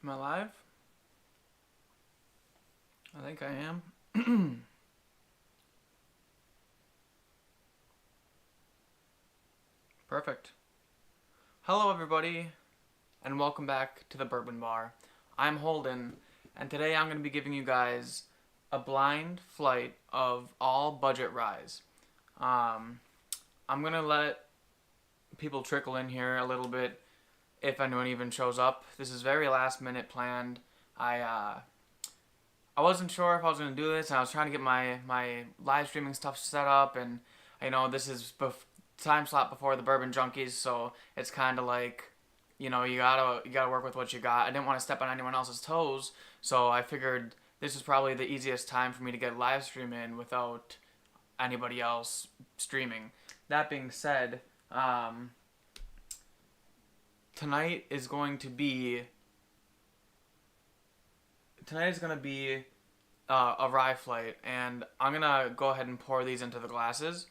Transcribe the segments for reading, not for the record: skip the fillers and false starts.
Am I live? I think I am. Perfect. Hello, everybody, and welcome back to the Bourbon Bar. I'm Holden, and today I'm going to be giving you guys a blind flight of all budget ryes. I'm going to let people trickle in here a little bit if anyone even shows up. This is very last minute planned. I wasn't sure if I was going to do this, and I was trying to get my live streaming stuff set up, and this is time slot before the Bourbon Junkies, so it's kind of like, you gotta work with what you got. I didn't want to step on anyone else's toes, so I figured this is probably the easiest time for me to get live stream in without anybody else streaming. That being said, tonight is going to be a rye flight, and I'm gonna go ahead and pour these into the glasses.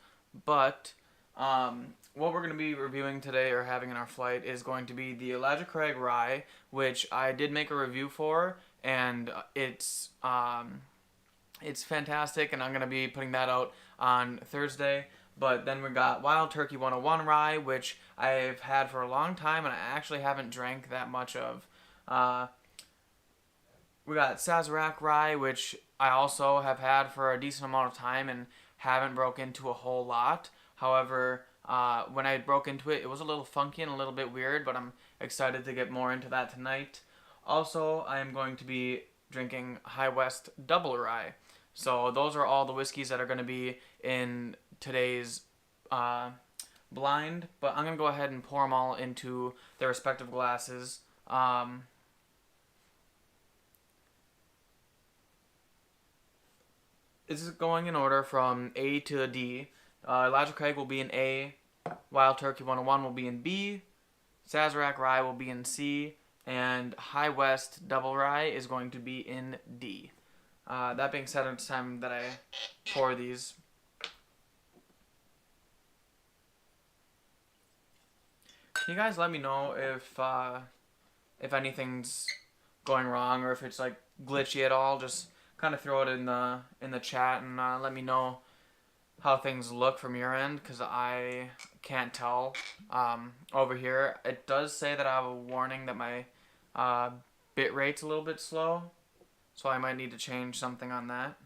But what we're gonna be reviewing today, or having in our flight, is going to be the Elijah Craig rye, which I did make a review for, and it's fantastic, and I'm gonna be putting that out on Thursday. But then we got Wild Turkey 101 rye, which I've had for a long time, and I actually haven't drank that much of. We got Sazerac rye, which I also have had for a decent amount of time and haven't broke into a whole lot. However, when I broke into it, it was a little funky and a little bit weird, but I'm excited to get more into that tonight. Also, I am going to be drinking High West Double Rye. So those are all the whiskeys that are going to be in today's blind, but I'm going to go ahead and pour them all into their respective glasses. This is going in order from A to D. Elijah Craig will be in A, Wild Turkey 101 will be in B, Sazerac Rye will be in C, and High West Double Rye is going to be in D. That being said, it's time that I pour these. Can you guys let me know if anything's going wrong, or if it's like glitchy at all? Just kind of throw it in the chat, and let me know how things look from your end, because I can't tell over here. It does say that I have a warning that my bit rate's a little bit slow, so I might need to change something on that.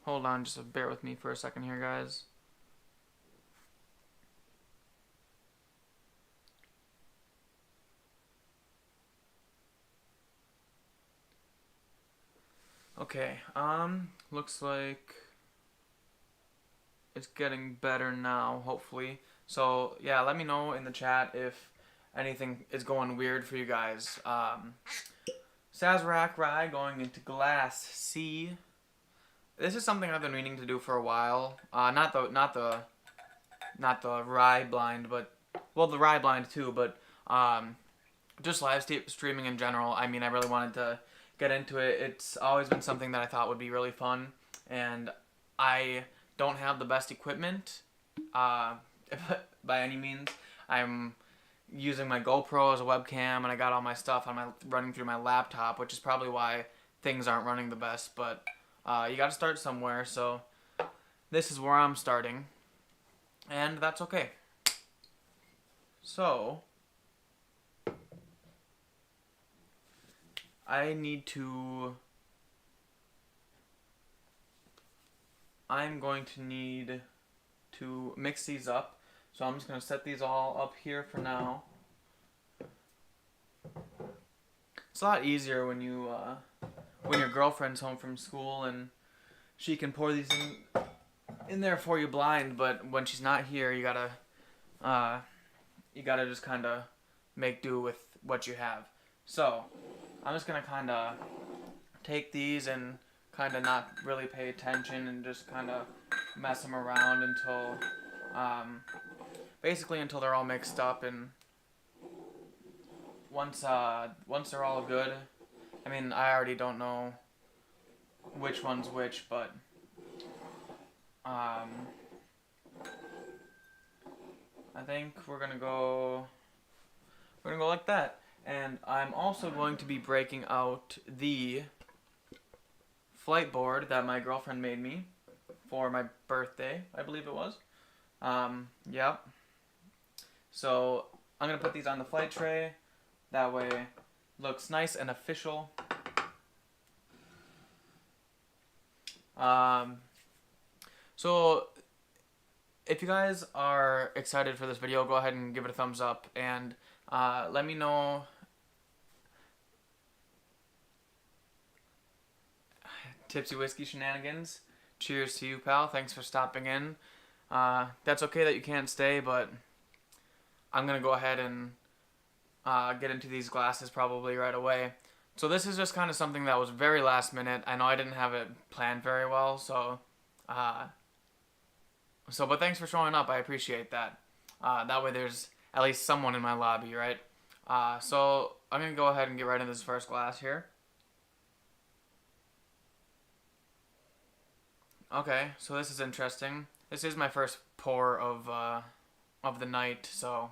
Hold on, just bear with me for a second here, guys. Okay, looks like it's getting better now, hopefully. So, yeah, let me know in the chat if anything is going weird for you guys. Sazerac Rye going into glass C. This is something I've been meaning to do for a while. Not the rye blind, but, well, the rye blind too, but just live streaming in general. I mean, I really wanted to get into it. It's always been something that I thought would be really fun, and I don't have the best equipment by any means. I'm using my GoPro as a webcam, and I got all my stuff running through my laptop, which is probably why things aren't running the best, but you gotta start somewhere, so this is where I'm starting, and that's okay. So I'm going to need to mix these up, so I'm just going to set these all up here for now. It's a lot easier when your girlfriend's home from school and she can pour these in there for you blind, but when she's not here, you gotta just kind of make do with what you have. So I'm just gonna kind of take these and kind of not really pay attention and just kind of mess them around until basically until they're all mixed up, and once they're all good, I mean, I already don't know which one's which, but Um, I think we're gonna go like that. And I'm also going to be breaking out the flight board that my girlfriend made me for my birthday, I believe it was. Yep. So I'm gonna put these on the flight tray. That way, it looks nice and official. Um, so if you guys are excited for this video, go ahead and give it a thumbs up and let me know. Tipsy Whiskey Shenanigans. Cheers to you, pal. Thanks for stopping in. That's okay that you can't stay, but I'm going to go ahead and get into these glasses probably right away. So this is just kind of something that was very last minute. I know I didn't have it planned very well, but thanks for showing up. I appreciate that. That way there's at least someone in my lobby, right? So I'm going to go ahead and get right into this first glass here. Okay, so this is interesting. This is my first pour of the night, so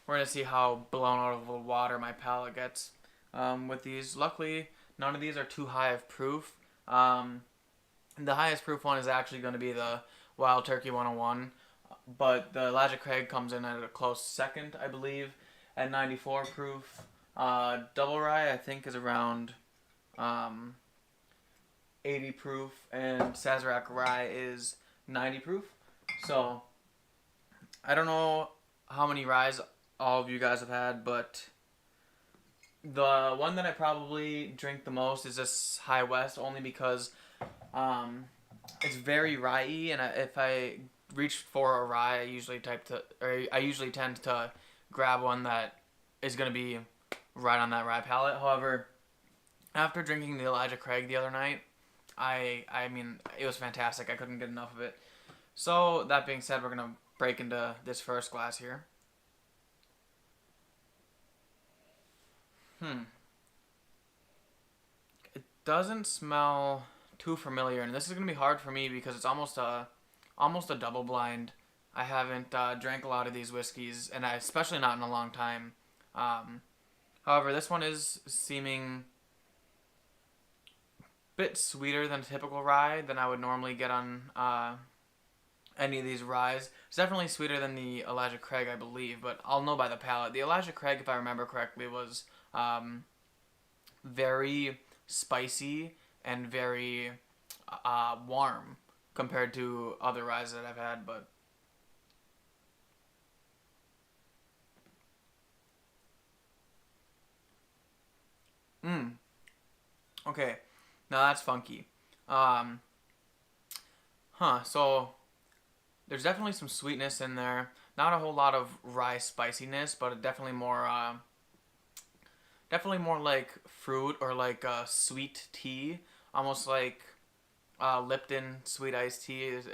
we're gonna see how blown out of the water my palate gets with these. Luckily, none of these are too high of proof. The highest proof one is actually going to be the Wild Turkey 101, but the Elijah Craig comes in at a close second, I believe, at 94 proof. Double Rye, I think, is around 80 proof, and Sazerac Rye is 90 proof. So, I don't know how many ryes all of you guys have had, but the one that I probably drink the most is this High West, only because it's very rye-y, and if I reach for a rye, I usually tend to grab one that is going to be right on that rye palate. However, after drinking the Elijah Craig the other night, I mean, it was fantastic. I couldn't get enough of it. So, that being said, we're going to break into this first glass here. It doesn't smell too familiar, and this is going to be hard for me because it's almost a double blind. I haven't drank a lot of these whiskeys, and especially not in a long time. However, this one is seeming bit sweeter than a typical rye than I would normally get on any of these ryes. It's definitely sweeter than the Elijah Craig, I believe, but I'll know by the palate. The Elijah Craig, if I remember correctly, was very spicy and very warm compared to other ryes that I've had, but okay. Now that's funky. Um, so there's definitely some sweetness in there. Not a whole lot of rye spiciness, but definitely more like fruit or like sweet tea, almost like Lipton sweet iced tea. Is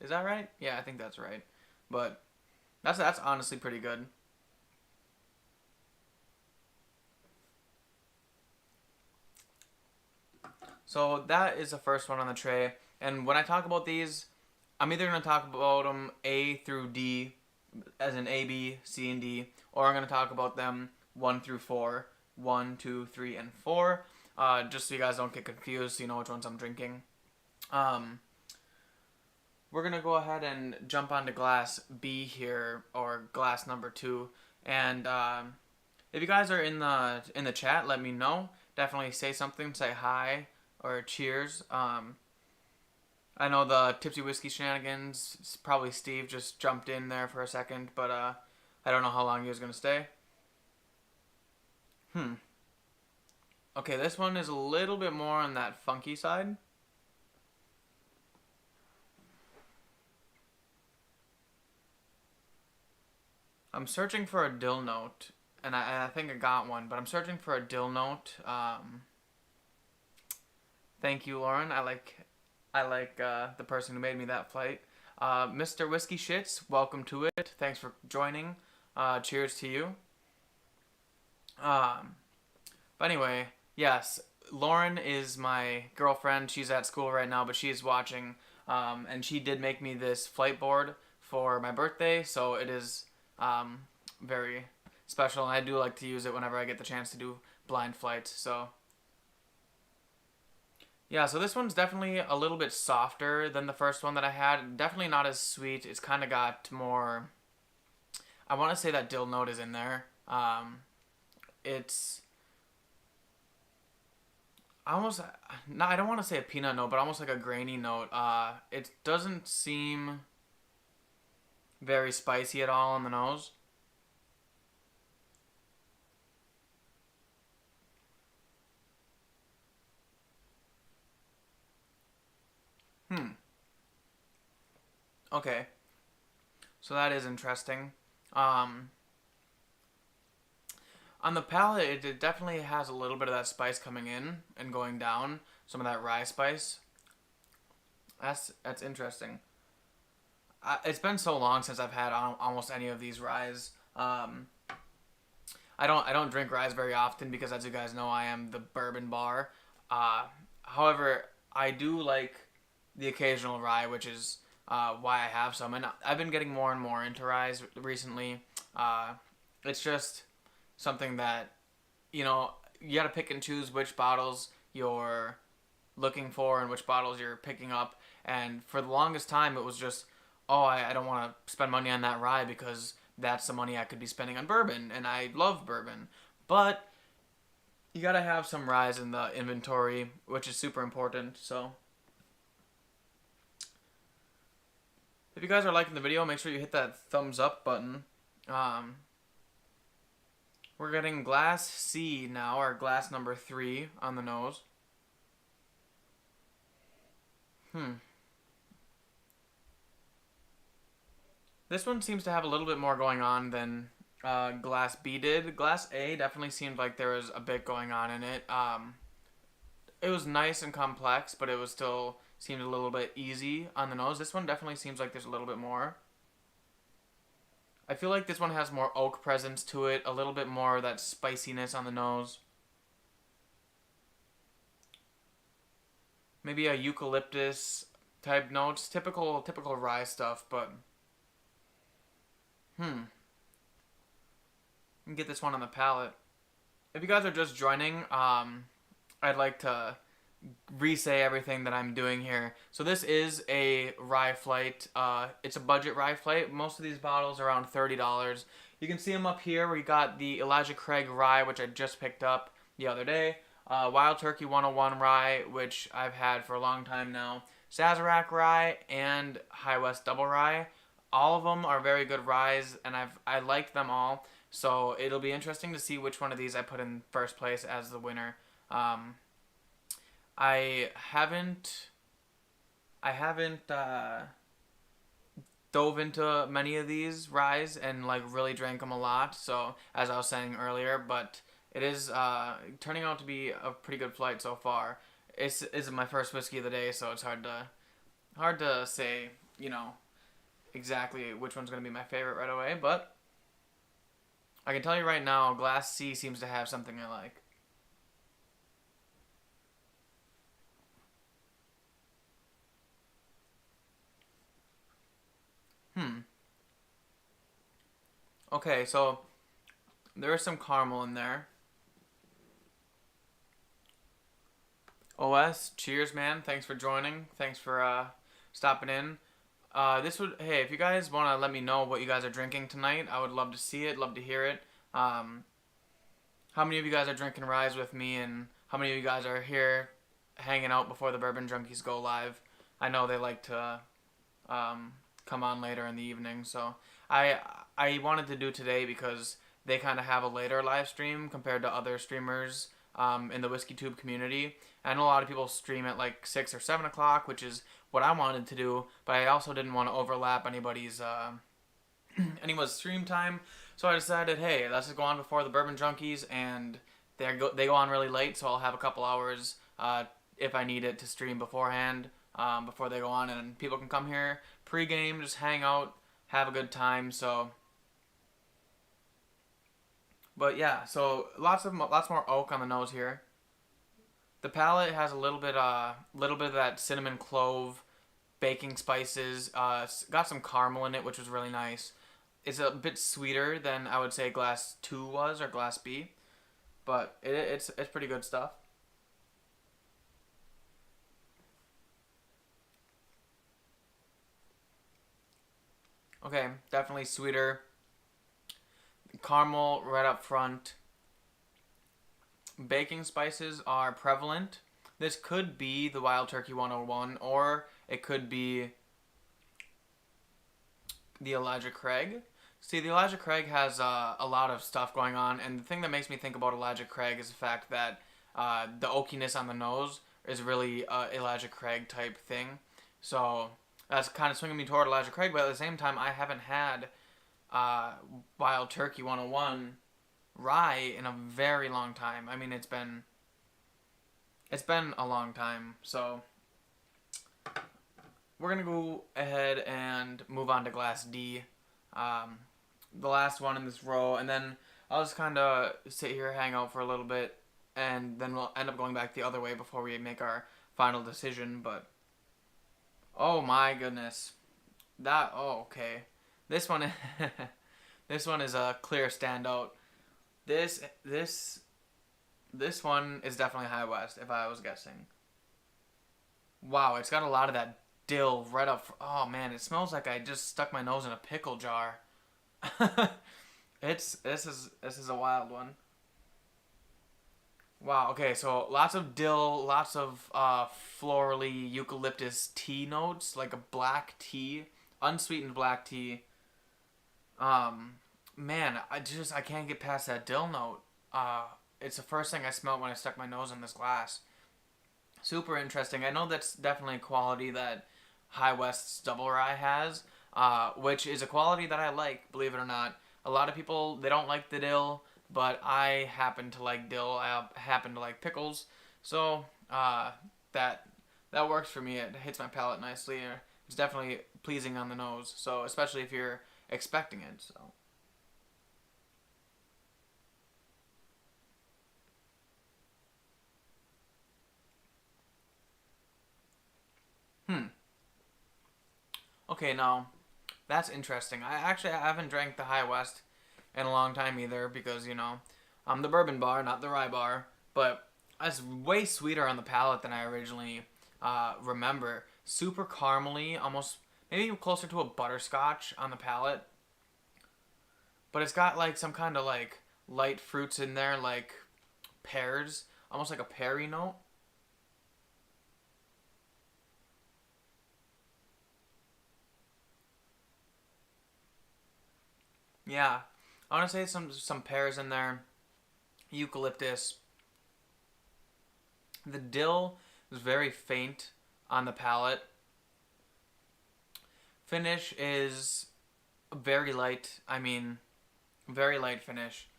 that right? Yeah, I think that's right. But that's honestly pretty good. So that is the first one on the tray. And when I talk about these, I'm either going to talk about them A through D, as in A, B, C, and D, or I'm going to talk about them 1 through 4, 1, 2, 3, and 4, just so you guys don't get confused, so you know which ones I'm drinking. We're going to go ahead and jump onto glass B here, or glass number 2, and if you guys are in the chat, let me know. Definitely say something, say hi, or cheers. I know the Tipsy Whiskey Shenanigans, probably Steve just jumped in there for a second, but I don't know how long he was going to stay. Okay, this one is a little bit more on that funky side. I'm searching for a dill note, and I think I got one, but I'm searching for a dill note. Thank you, Lauren. I like the person who made me that flight. Mr. Whiskey Shits, welcome to it. Thanks for joining. Cheers to you. But anyway, yes, Lauren is my girlfriend. She's at school right now, but she is watching And she did make me this flight board for my birthday, so it is very special, and I do like to use it whenever I get the chance to do blind flights. So yeah, so this one's definitely a little bit softer than the first one that I had. Definitely not as sweet. It's kind of got more, I want to say that dill note is in there. It's almost, no, I don't want to say a peanut note, but almost like a grainy note. It doesn't seem very spicy at all on the nose. Okay, so that is interesting. Um, on the palate, it definitely has a little bit of that spice coming in and going down. Some of that rye spice. That's interesting. It's been so long since I've had almost any of these ryes. I don't drink ryes very often because, as you guys know, I am the bourbon bar. Uh, However, I do like the occasional rye, which is why I have some. And I've been getting more and more into ryes recently. It's just something that, you got to pick and choose which bottles you're looking for and which bottles you're picking up. And for the longest time, it was just, oh, I don't want to spend money on that rye because that's the money I could be spending on bourbon, and I love bourbon. But you gotta have some ryes in the inventory, which is super important. So if you guys are liking the video, make sure you hit that thumbs up button. We're getting glass C now, or glass number 3 on the nose. This one seems to have a little bit more going on than Glass B did. Glass A definitely seemed like there was a bit going on in it. It was nice and complex, but it was still seemed a little bit easy on the nose. This one definitely seems like there's a little bit more. I feel like this one has more oak presence to it, a little bit more of that spiciness on the nose. Maybe a eucalyptus type notes, typical rye stuff, but get this one on the palate. If you guys are just joining, I'd like to re-say everything that I'm doing here. So this is a rye flight. It's a budget rye flight. Most of these bottles are around $30. You can see them up here. We got the Elijah Craig rye, which I just picked up the other day. Wild Turkey 101 rye, which I've had for a long time now. Sazerac rye and High West double rye. All of them are very good ryes, and I like them all. So it'll be interesting to see which one of these I put in first place as the winner. I haven't dove into many of these ryes and like really drank them a lot. So as I was saying earlier, but it is turning out to be a pretty good flight so far. It's my first whiskey of the day, so it's hard to say, exactly which one's going to be my favorite right away, but I can tell you right now, Glass C seems to have something I like. Okay, so there is some caramel in there. OS, cheers, man. Thanks for joining. Thanks for stopping in. Hey, if you guys want to let me know what you guys are drinking tonight, I would love to see it, love to hear it. How many of you guys are drinking ryes with me, and how many of you guys are here hanging out before the Bourbon Junkies go live? I know they like to come on later in the evening, so I wanted to do today because they kind of have a later live stream compared to other streamers in the WhiskeyTube community. I know a lot of people stream at like 6 or 7 o'clock, which is what I wanted to do, but I also didn't want to overlap anybody's stream time. So I decided, hey, let's just go on before the Bourbon Junkies, and they go on really late, so I'll have a couple hours if I need it to stream beforehand before they go on, and people can come here pre-game, just hang out, have a good time. So, but yeah, so lots more oak on the nose here. The palate has a little bit of that cinnamon clove baking spices. Got some caramel in it, which was really nice. It's a bit sweeter than I would say glass 2 was or glass B, but it's pretty good stuff. Okay, definitely sweeter. Caramel right up front. Baking spices are prevalent. This could be the Wild Turkey 101, or it could be the Elijah Craig. See, the Elijah Craig has a lot of stuff going on, and the thing that makes me think about Elijah Craig is the fact that the oakiness on the nose is really Elijah Craig type thing. So that's kind of swinging me toward Elijah Craig, but at the same time, I haven't had Wild Turkey 101 rye in a very long time. I mean, it's been a long time. So we're gonna go ahead and move on to glass D, the last one in this row, and then I'll just kind of sit here, hang out for a little bit, and then we'll end up going back the other way before we make our final decision. But oh my goodness, okay, this one this one is a clear standout. This one is definitely High West, if I was guessing. Wow, it's got a lot of that dill right up. Oh man, it smells like I just stuck my nose in a pickle jar. This is a wild one. Wow. Okay, so lots of dill, lots of florally eucalyptus tea notes, like a black tea, unsweetened black tea. Man, I can't get past that dill note. It's the first thing I smelled when I stuck my nose in this glass. Super interesting. I know that's definitely a quality that High West's double rye has, which is a quality that I like, believe it or not. A lot of people, they don't like the dill, but I happen to like dill. I happen to like pickles, so that works for me. It hits my palate nicely. It's definitely pleasing on the nose, so especially if you're expecting it. So. Okay, now that's interesting. I haven't drank the High West in a long time either because I'm the bourbon bar, not the rye bar. But it's way sweeter on the palate than I originally remember. Super caramely, almost maybe closer to a butterscotch on the palate. But it's got like some kind of like light fruits in there, like pears, almost like a perry note. Yeah, I want to say some pears in there, eucalyptus. The dill is very faint on the palate. Finish is very light. I mean, very light finish.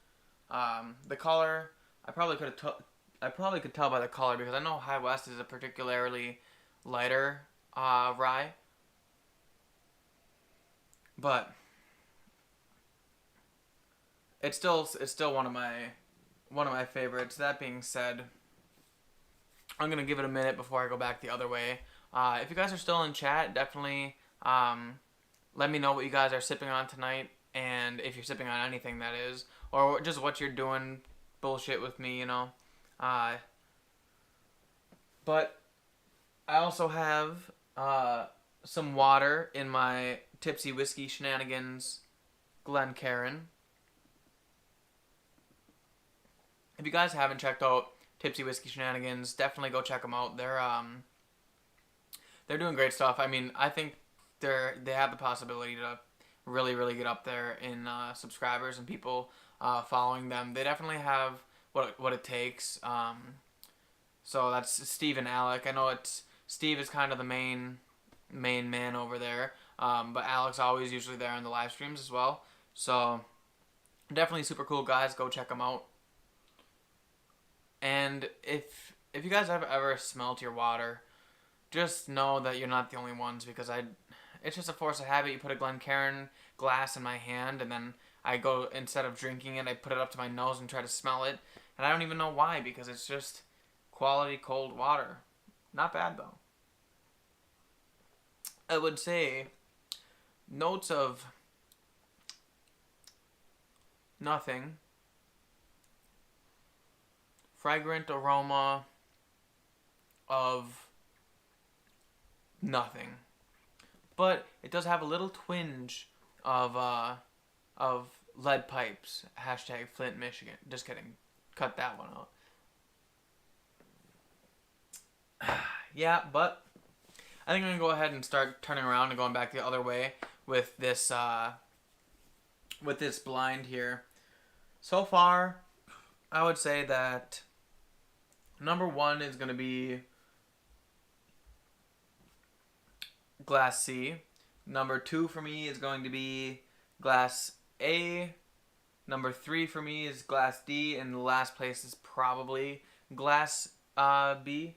The color, I probably could tell by the color because I know High West is a particularly lighter rye, but it's still one of my favorites. That being said, I'm gonna give it a minute before I go back the other way. If you guys are still in chat, definitely let me know what you guys are sipping on tonight, and if you're sipping on anything that is, or just what you're doing, bullshit with me. But I also have some water in my Tipsy Whiskey Shenanigans Glencairn. If you guys haven't checked out Tipsy Whiskey Shenanigans, definitely go check them out. They're doing great stuff. I mean, I think they have the possibility to really, really get up there in subscribers and people following them. They definitely have what it takes. So that's Steve and Alec. I know Steve is kind of the main man over there, but Alec's always usually there on the live streams as well. So definitely super cool guys. Go check them out. And if you guys have ever smelt your water, just know that you're not the only ones because it's just a force of habit. You put a Glencairn glass in my hand and then I go, instead of drinking it, I put it up to my nose and try to smell it. And I don't even know why because it's just quality cold water. Not bad though. I would say notes of nothing, fragrant aroma of nothing, but it does have a little twinge of lead pipes. Hashtag Flint, Michigan. Just kidding. Cut that one out. Yeah, but I think I'm gonna go ahead and start turning around and going back the other way with this blind here. So far, I would say that number one is gonna be glass C. Number two for me is going to be glass A. Number three for me is glass D, and the last place is probably glass B.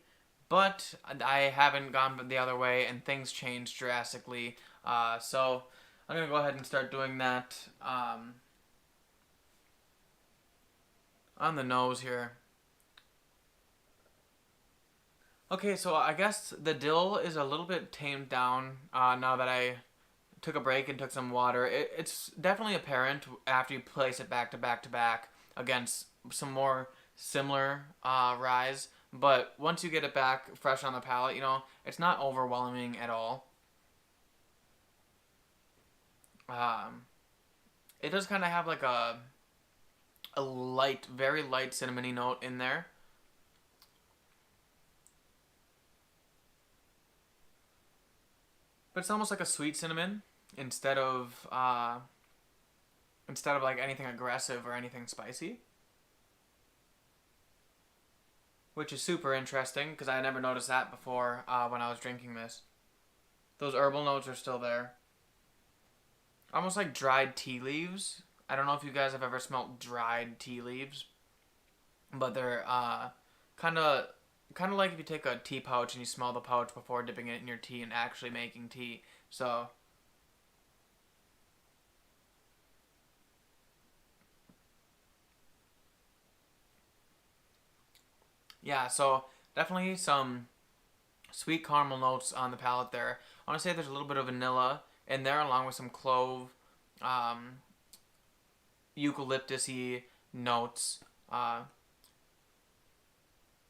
But I haven't gone the other way, and things changed drastically. So I'm gonna go ahead and start doing that on the nose here. Okay, so I guess the dill is a little bit tamed down now that I took a break and took some water. It's definitely apparent after you place it back to back to back against some more similar ryes. But once you get it back fresh on the palate, it's not overwhelming at all. It does kind of have like a light, very light cinnamony note in there. But it's almost like a sweet cinnamon instead of like anything aggressive or anything spicy, which is super interesting because I never noticed that before when I was drinking this. Those herbal notes are still there. Almost like dried tea leaves. I don't know if you guys have ever smelled dried tea leaves, but they're kind of like if you take a tea pouch and you smell the pouch before dipping it in your tea and actually making tea. So yeah, so definitely some sweet caramel notes on the palate there. I want to say there's a little bit of vanilla in there along with some clove, eucalyptus-y notes.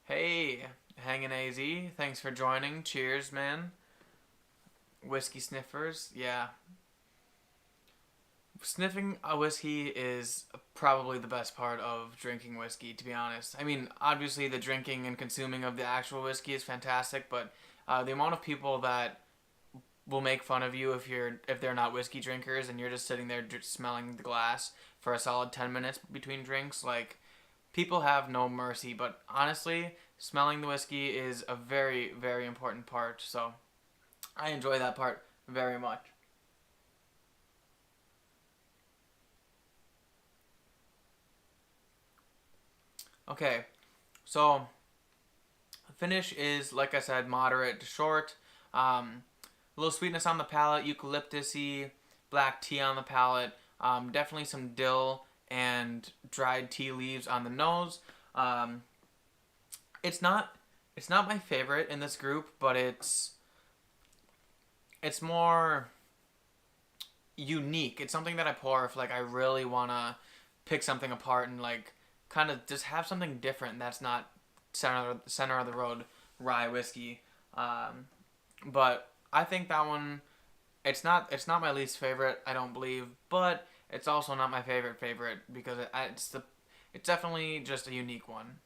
Hey, hanging AZ, thanks for joining. Cheers, man. Whiskey sniffers, yeah. Sniffing a whiskey is probably the best part of drinking whiskey, to be honest. I mean, obviously the drinking and consuming of the actual whiskey is fantastic, but the amount of people that will make fun of you if they're not whiskey drinkers and you're just sitting there smelling the glass for a solid 10 minutes between drinks, like, people have no mercy. But honestly, smelling the whiskey is a very, very important part, so I enjoy that part very much. Okay, so finish is, like I said, moderate to short. A little sweetness on the palate, eucalyptus-y, black tea on the palate. Definitely some dill and dried tea leaves on the nose. It's not my favorite in this group, but it's more unique. It's something that I pour if like I really wanna pick something apart and like kind of just have something different that's not center of the road rye whiskey. But I think that one, it's not my least favorite, I don't believe, but it's also not my favorite because it's definitely just a unique one.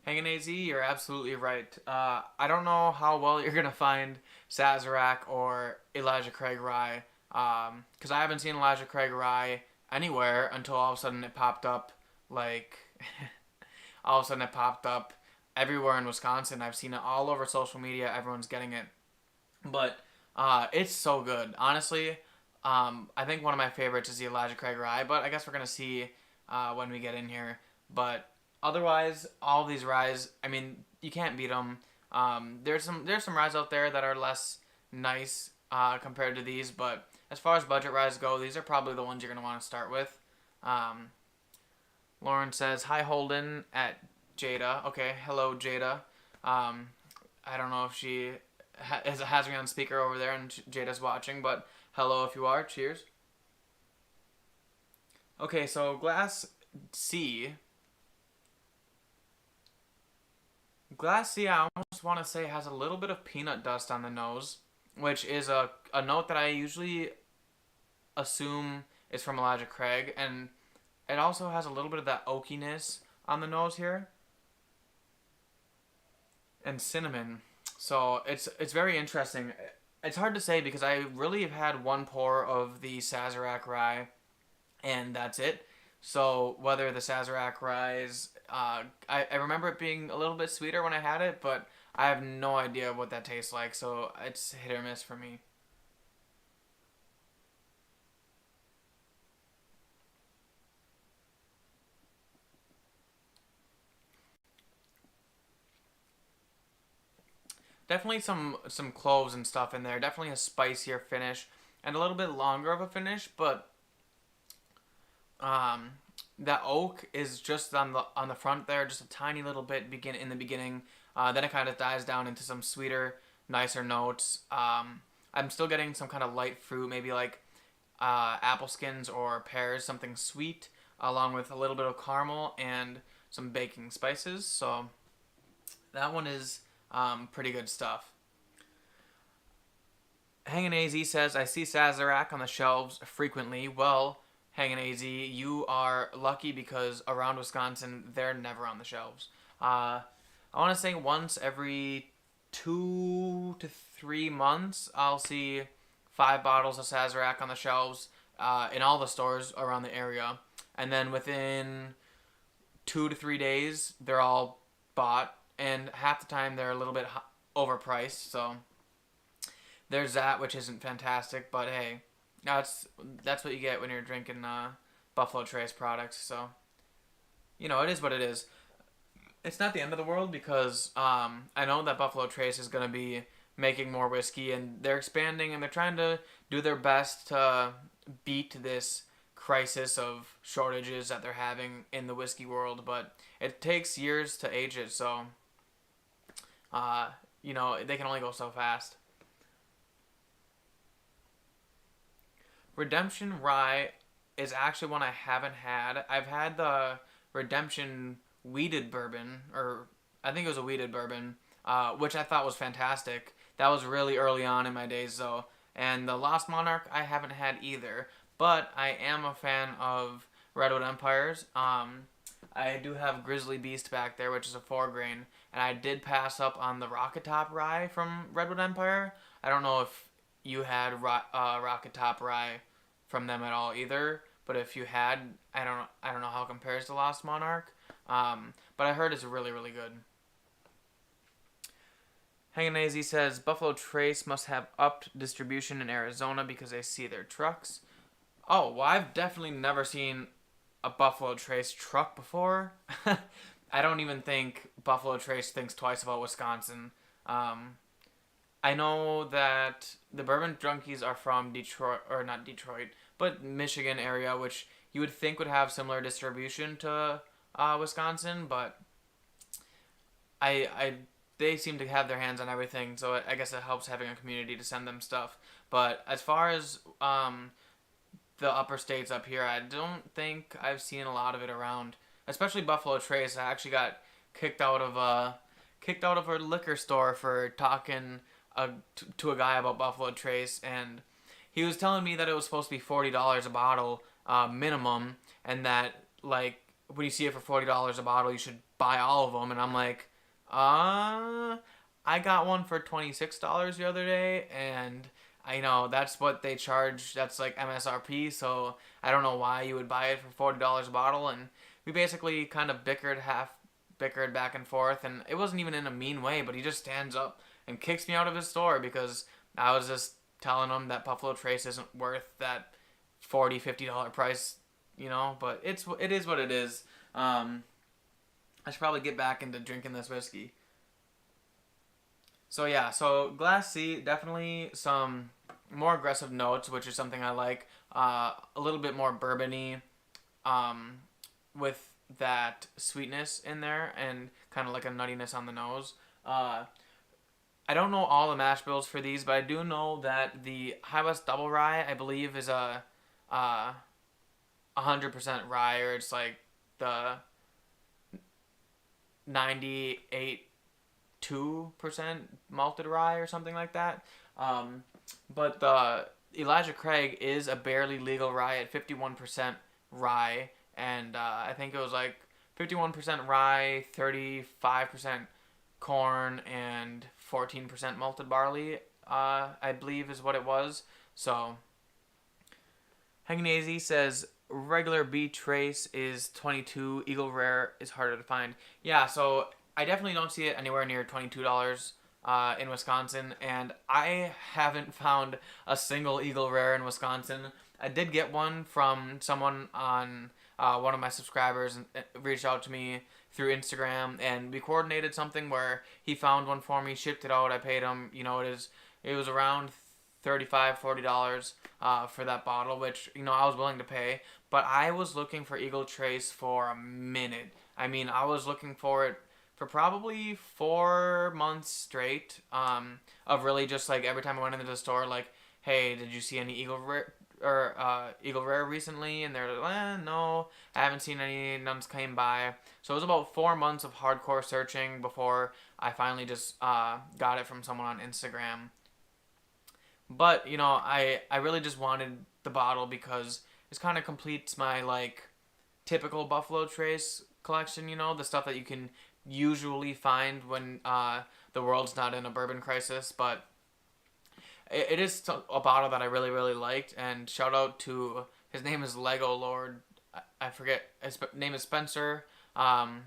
Hanging AZ, you're absolutely right. I don't know how well you're gonna find Sazerac or Elijah Craig Rye, because I haven't seen Elijah Craig Rye anywhere until all of a sudden it popped up, like, all of a sudden it popped up everywhere in Wisconsin. I've seen it all over social media. Everyone's getting it, but it's so good. Honestly, I think one of my favorites is the Elijah Craig Rye, but I guess we're gonna see when we get in here. But otherwise, all of these ryes, I mean, you can't beat them. There's some ryes out there that are less nice compared to these, but as far as budget ryes go, these are probably the ones you're gonna want to start with. Lauren says, "Hi Holden at Jada. Okay, hello Jada. I don't know if she has me on speaker over there and Jada's watching, but hello if you are. Cheers. Okay, so Glass C. Glass C, I almost want to say has a little bit of peanut dust on the nose, which is a note that I usually assume is from Elijah Craig, and it also has a little bit of that oakiness on the nose here, and cinnamon. So it's very interesting. It's hard to say because I really have had one pour of the Sazerac rye, and that's it. So whether the Sazerac ryes, I remember it being a little bit sweeter when I had it, but I have no idea what that tastes like. So it's hit or miss for me. Definitely some cloves and stuff in there. Definitely a spicier finish and a little bit longer of a finish, but um, that oak is just on the front there, just a tiny little bit in the beginning. Then it kind of dies down into some sweeter, nicer notes. I'm still getting some kind of light fruit, maybe like apple skins or pears, something sweet, along with a little bit of caramel and some baking spices. So that one is pretty good stuff. Hangin' AZ says, I see Sazerac on the shelves frequently. Well, Hangin' AZ, you are lucky because around Wisconsin, they're never on the shelves. I want to say once every 2 to 3 months, I'll see 5 bottles of Sazerac on the shelves in all the stores around the area. And then within 2 to 3 days, they're all bought. And half the time, they're a little bit overpriced. So there's that, which isn't fantastic. But hey, that's what you get when you're drinking Buffalo Trace products. So, it is what it is. It's not the end of the world because I know that Buffalo Trace is going to be making more whiskey and they're expanding and they're trying to do their best to beat this crisis of shortages that they're having in the whiskey world. But it takes years to age it, so they can only go so fast. Redemption Rye is actually one I haven't had. I've had the Redemption Wheated Bourbon, or I think it was a Wheated Bourbon, which I thought was fantastic. That was really early on in my days, though. And the Lost Monarch I haven't had either, but I am a fan of Redwood Empires. I do have Grizzly Beast back there, which is a 4 grain, and I did pass up on the Rocket Top Rye from Redwood Empire. I don't know if you had Rocket Top Rye from them at all either, but if you had, I don't know how it compares to Lost Monarch, but I heard it's really, really good. Hangin' AZ says, Buffalo Trace must have upped distribution in Arizona because they see their trucks. Oh, well, I've definitely never seen a Buffalo Trace truck before. I don't even think Buffalo Trace thinks twice about Wisconsin. I know that the Bourbon Junkies are from Detroit, or not Detroit, but Michigan area, which you would think would have similar distribution to Wisconsin, but they seem to have their hands on everything, so I guess it helps having a community to send them stuff. But as far as the upper states up here, I don't think I've seen a lot of it around, especially Buffalo Trace. I actually got kicked out of a liquor store for talking to a guy about Buffalo Trace, and he was telling me that it was supposed to be $40 a bottle minimum, and that like when you see it for $40 a bottle, you should buy all of them. And I'm like, I got one for $26 the other day, and I know that's what they charge. That's like MSRP, so I don't know why you would buy it for $40 a bottle. And we basically kind of bickered back and forth, and it wasn't even in a mean way, but he just stands up and kicks me out of his store because I was just telling him that Buffalo Trace isn't worth that $40-$50 price, but it is what it is. I should probably get back into drinking this whiskey. So yeah, so Glass C, definitely some more aggressive notes, which is something I like. A little bit more bourbony, with that sweetness in there and kind of like a nuttiness on the nose. Uh, I don't know all the mash bills for these, but I do know that the High West Double Rye, I believe, is uh, 100% rye, or it's like the 98.2% malted rye or something like that. But the Elijah Craig is a barely legal rye at 51% rye, and I think it was like 51% rye, 35% corn, and 14% malted barley. I believe is what it was. So Hegnazy says regular B Trace is 22. Eagle Rare is harder to find. Yeah, so I definitely don't see it anywhere near $22 in Wisconsin, and I haven't found a single Eagle Rare in Wisconsin. I did get one from someone on one of my subscribers and reached out to me through Instagram, and we coordinated something where he found one for me, shipped it out. I paid him, it was around $35-$40 for that bottle, which I was willing to pay. But I was looking for Eagle Trace for a minute. I mean, I was looking for it for probably 4 months straight. Of really just like every time I went into the store, like, hey, did you see any Eagle Rare or Eagle Rare recently? And they're like, no, I haven't seen any. None's came by. So it was about 4 months of hardcore searching before I finally just got it from someone on Instagram. But I really just wanted the bottle because it kind of completes my like typical Buffalo Trace collection. The stuff that you can usually find when the world's not in a bourbon crisis. But it is a bottle that I really really liked. And shout out to his name is Lego Lord. I forget his name is Spencer. And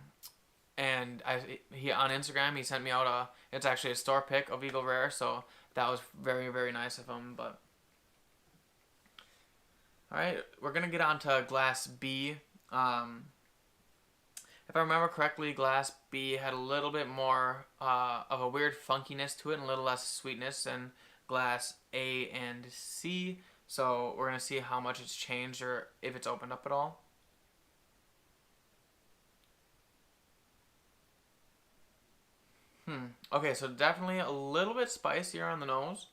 he on Instagram he sent me out it's actually a store pic of Eagle Rare, so that was very very nice of him. But all right, we're gonna get on to Glass B. If I remember correctly, Glass B had a little bit more of a weird funkiness to it and a little less sweetness than Glass A and C. So we're gonna see how much it's changed or if it's opened up at all. Okay, so definitely a little bit spicier on the nose.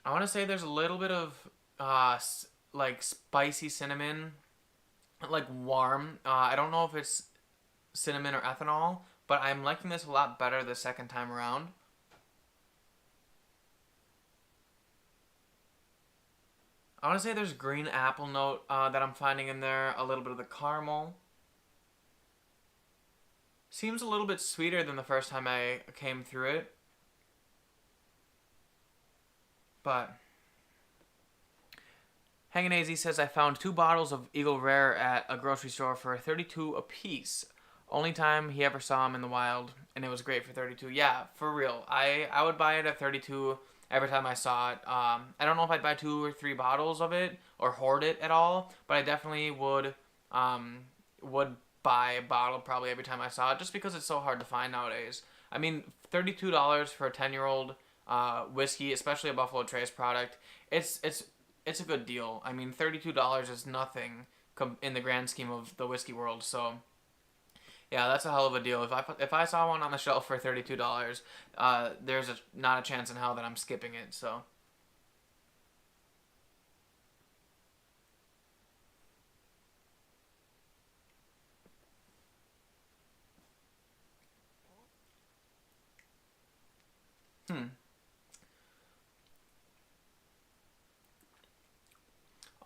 I want to say there's a little bit of like spicy cinnamon, like warm. I don't know if it's cinnamon or ethanol, but I'm liking this a lot better the second time around. I want to say there's green apple note that I'm finding in there, a little bit of the caramel. Seems a little bit sweeter than the first time I came through it. But Hanganazy says I found 2 bottles of Eagle Rare at a grocery store for $32 a piece. Only time he ever saw them in the wild, and it was great for $32. Yeah, for real. I would buy it at $32 every time I saw it. I don't know if I'd buy 2 or 3 bottles of it or hoard it at all, but I definitely would buy a bottle probably every time I saw it, just because it's so hard to find nowadays. I mean, $32 for a 10-year-old whiskey, especially a Buffalo Trace product, it's a good deal. I mean, $32 is nothing in the grand scheme of the whiskey world. So, yeah, that's a hell of a deal. If I saw one on the shelf for $32, there's not a chance in hell that I'm skipping it. So.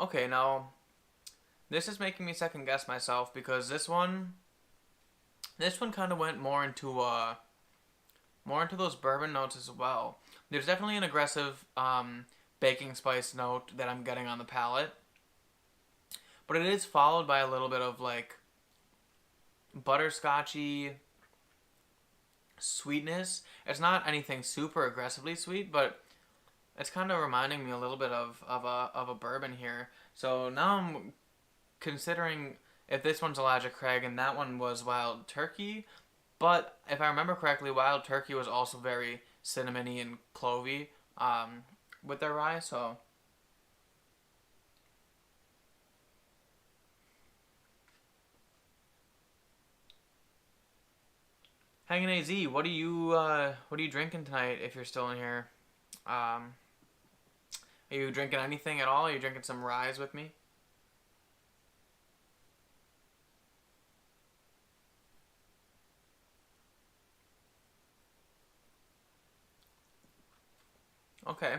Okay, now this is making me second guess myself because this one kind of went more into those bourbon notes as well. There's definitely an aggressive baking spice note that I'm getting on the palate, but it is followed by a little bit of like butterscotchy sweetness. It's not anything super aggressively sweet, but it's kind of reminding me a little bit of a bourbon here. So now I'm considering if this one's Elijah Craig and that one was Wild Turkey. But if I remember correctly, Wild Turkey was also very cinnamony and clovey with their rye. So Hanging AZ, what are you drinking tonight if you're still in here? Um, are you drinking anything at all? Are you drinking some ryes with me? Okay.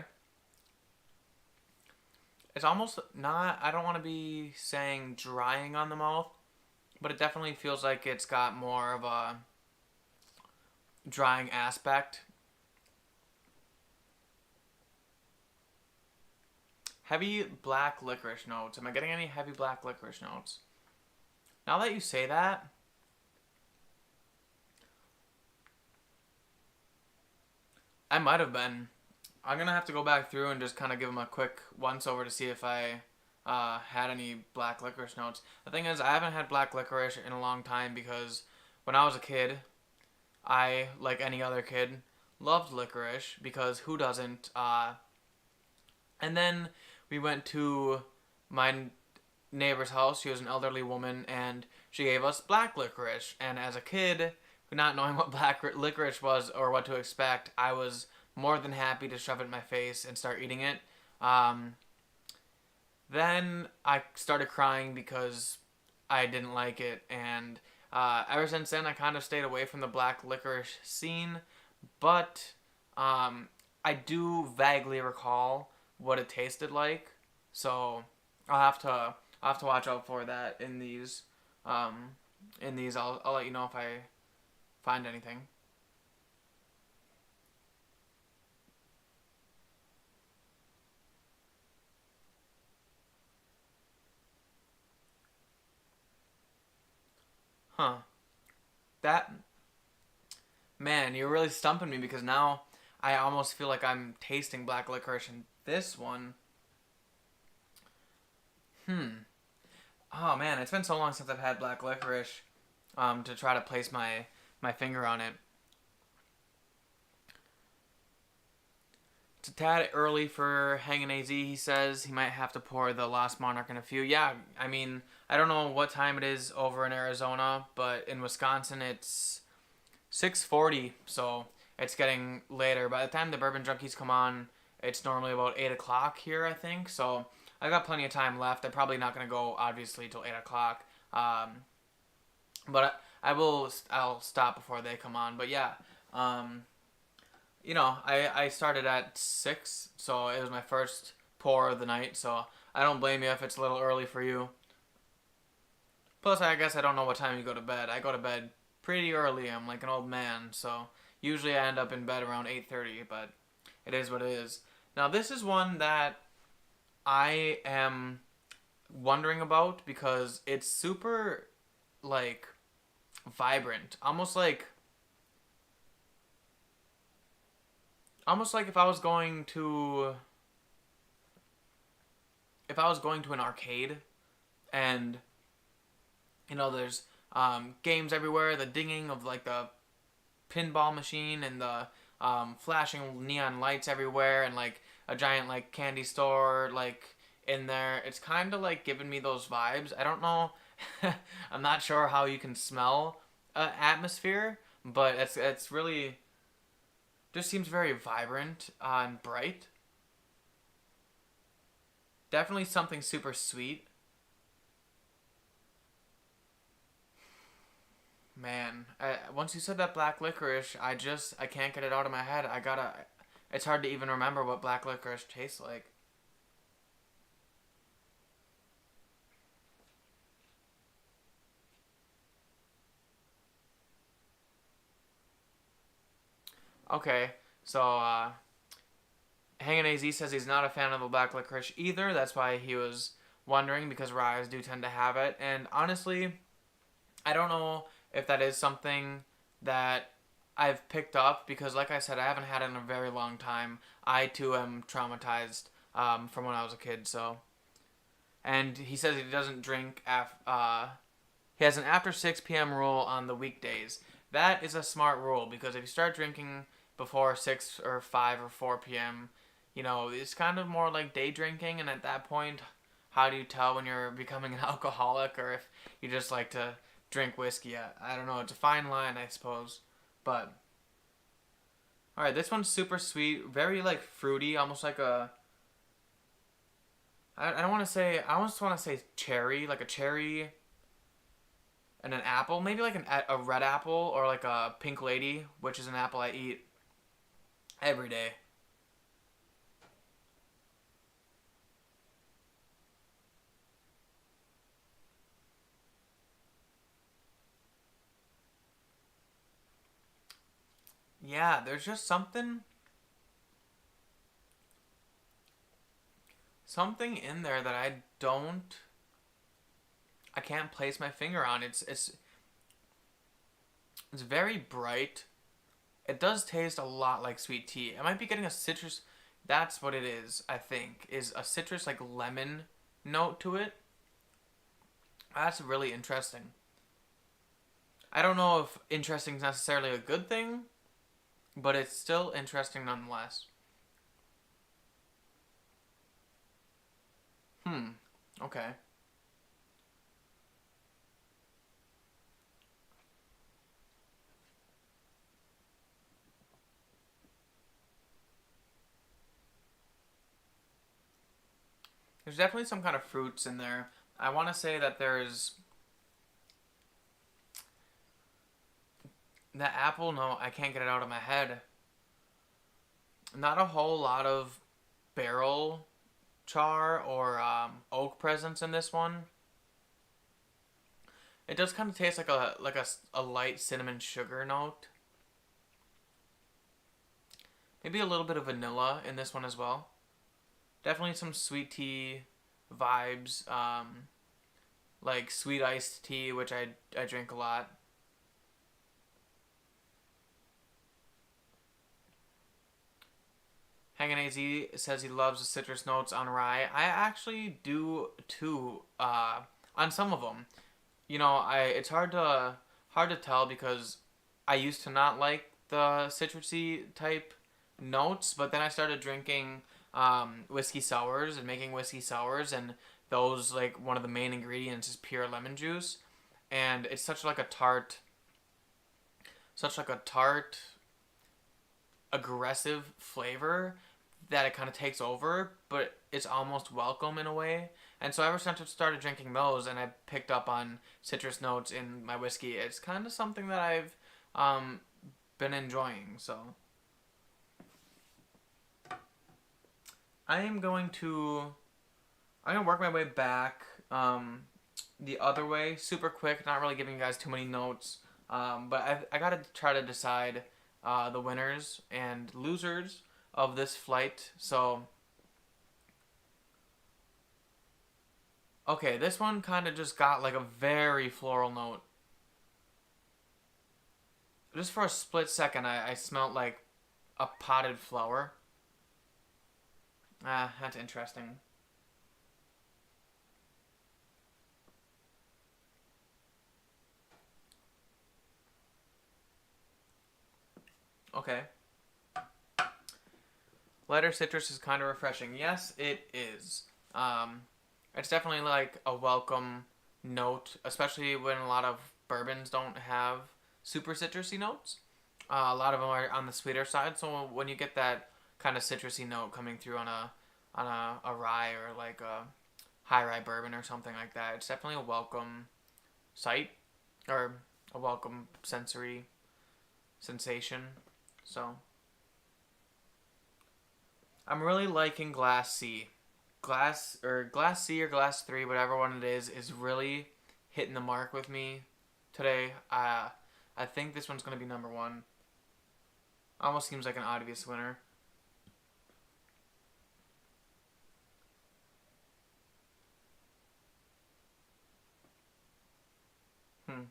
It's almost not, I don't want to be saying drying on the mouth, but it definitely feels like it's got more of a drying aspect. Heavy black licorice notes. Am I getting any heavy black licorice notes? Now that you say that, I might have been. I'm gonna have to go back through and just kind of give them a quick once over to see if I had any black licorice notes. The thing is, I haven't had black licorice in a long time because when I was a kid, I, like any other kid, loved licorice because who doesn't? And then we went to my neighbor's house. She was an elderly woman, and she gave us black licorice. And as a kid, not knowing what black licorice was or what to expect, I was more than happy to shove it in my face and start eating it. Um, then I started crying because I didn't like it, and ever since then, I kind of stayed away from the black licorice scene. But I do vaguely recall what it tasted like, so I'll have to watch out for that in these. I'll let you know if I find anything. Huh. That Man, you're really stumping me because now I almost feel like I'm tasting black licorice in this one. Hmm. Oh man, it's been so long since I've had black licorice. To try to place my finger on it. It's a tad early for hanging AZ. He says he might have to pour the Lost Monarch in a few. Yeah, I mean, I don't know what time it is over in Arizona, but in Wisconsin it's 6:40, so it's getting later. By the time the Bourbon Junkies come on, it's normally about 8 o'clock here, I think. So I got plenty of time left. I'm probably not gonna go obviously till 8 o'clock, but I'll stop before they come on. But yeah, um, I started at 6, so it was my first pour of the night. So I don't blame you if it's a little early for you. Plus, I guess I don't know what time you go to bed. I go to bed pretty early. I'm like an old man, so usually I end up in bed around 8:30. But it is what it is. Now this is one that I am wondering about because it's super like vibrant, almost like if I was going to an arcade and there's games everywhere, the dinging of like the pinball machine and the flashing neon lights everywhere and like a giant like candy store like in there. It's kind of like giving me those vibes. I don't know. I'm not sure how you can smell atmosphere, but it's really just seems very vibrant and bright. Definitely something super sweet. Man, once you said that black licorice, I can't get it out of my head. I gotta. It's hard to even remember what black licorice tastes like. Okay, so Hanging AZ says he's not a fan of the black licorice either. That's why he was wondering because ryes do tend to have it. And honestly, I don't know if that is something that I've picked up because, like I said, I haven't had it in a very long time. I too am traumatized from when I was a kid. So, and he says he doesn't drink he has an after 6 p.m. rule on the weekdays. That is a smart rule because if you start drinking before 6 or 5 or 4 p.m., it's kind of more like day drinking. And at that point, how do you tell when you're becoming an alcoholic or if you just like to drink whiskey? I don't know. It's a fine line, I suppose. But all right, this one's super sweet, very like fruity, almost like a. I don't want to say. I almost want to say cherry, like a cherry and an apple, maybe like a red apple or like a pink lady, which is an apple I eat every day. Yeah, there's just something in there that I can't place my finger on. It's very bright. It does taste a lot like sweet tea. I might be getting a citrus. That's what it is, I think, is a citrus like lemon note to it. That's really interesting. I don't know if interesting is necessarily a good thing, but it's still interesting nonetheless. Hmm. Okay. There's definitely some kind of fruits in there. I want to say that there's the apple. No, I can't get it out of my head. Not a whole lot of barrel char or oak presence in this one. It does kind of taste like a light cinnamon sugar note. Maybe a little bit of vanilla in this one as well. Definitely some sweet tea vibes. Like sweet iced tea, which I drink a lot. Hangin' AZ says he loves the citrus notes on rye. I actually do too. On some of them, it's hard to tell because I used to not like the citrusy type notes, but then I started drinking whiskey sours and making whiskey sours, and those like one of the main ingredients is pure lemon juice, and it's such like a tart aggressive flavor that it kind of takes over, but it's almost welcome in a way. And so ever since I started drinking those and I picked up on citrus notes in my whiskey, it's kind of something that I've um, been enjoying. So I am going to I'm gonna work my way back the other way, super quick. Not really giving you guys too many notes, but I gotta try to decide the winners and losers of this flight. So, okay, this one kind of just got like a very floral note. Just for a split second, I smelled like a potted flower. Ah, that's interesting. Okay. Lighter citrus is kind of refreshing. Yes, it is. Um, it's definitely like a welcome note, especially when a lot of bourbons don't have super citrusy notes. A lot of them are on the sweeter side, so when you get that kind of citrusy note coming through on a rye or like a high rye bourbon or something like that, it's definitely a welcome sight or a welcome sensory sensation. So I'm really liking Glass C. Glass C or Glass 3, whatever one it is really hitting the mark with me today. I think this one's going to be number one. Almost seems like an obvious winner. Hmm.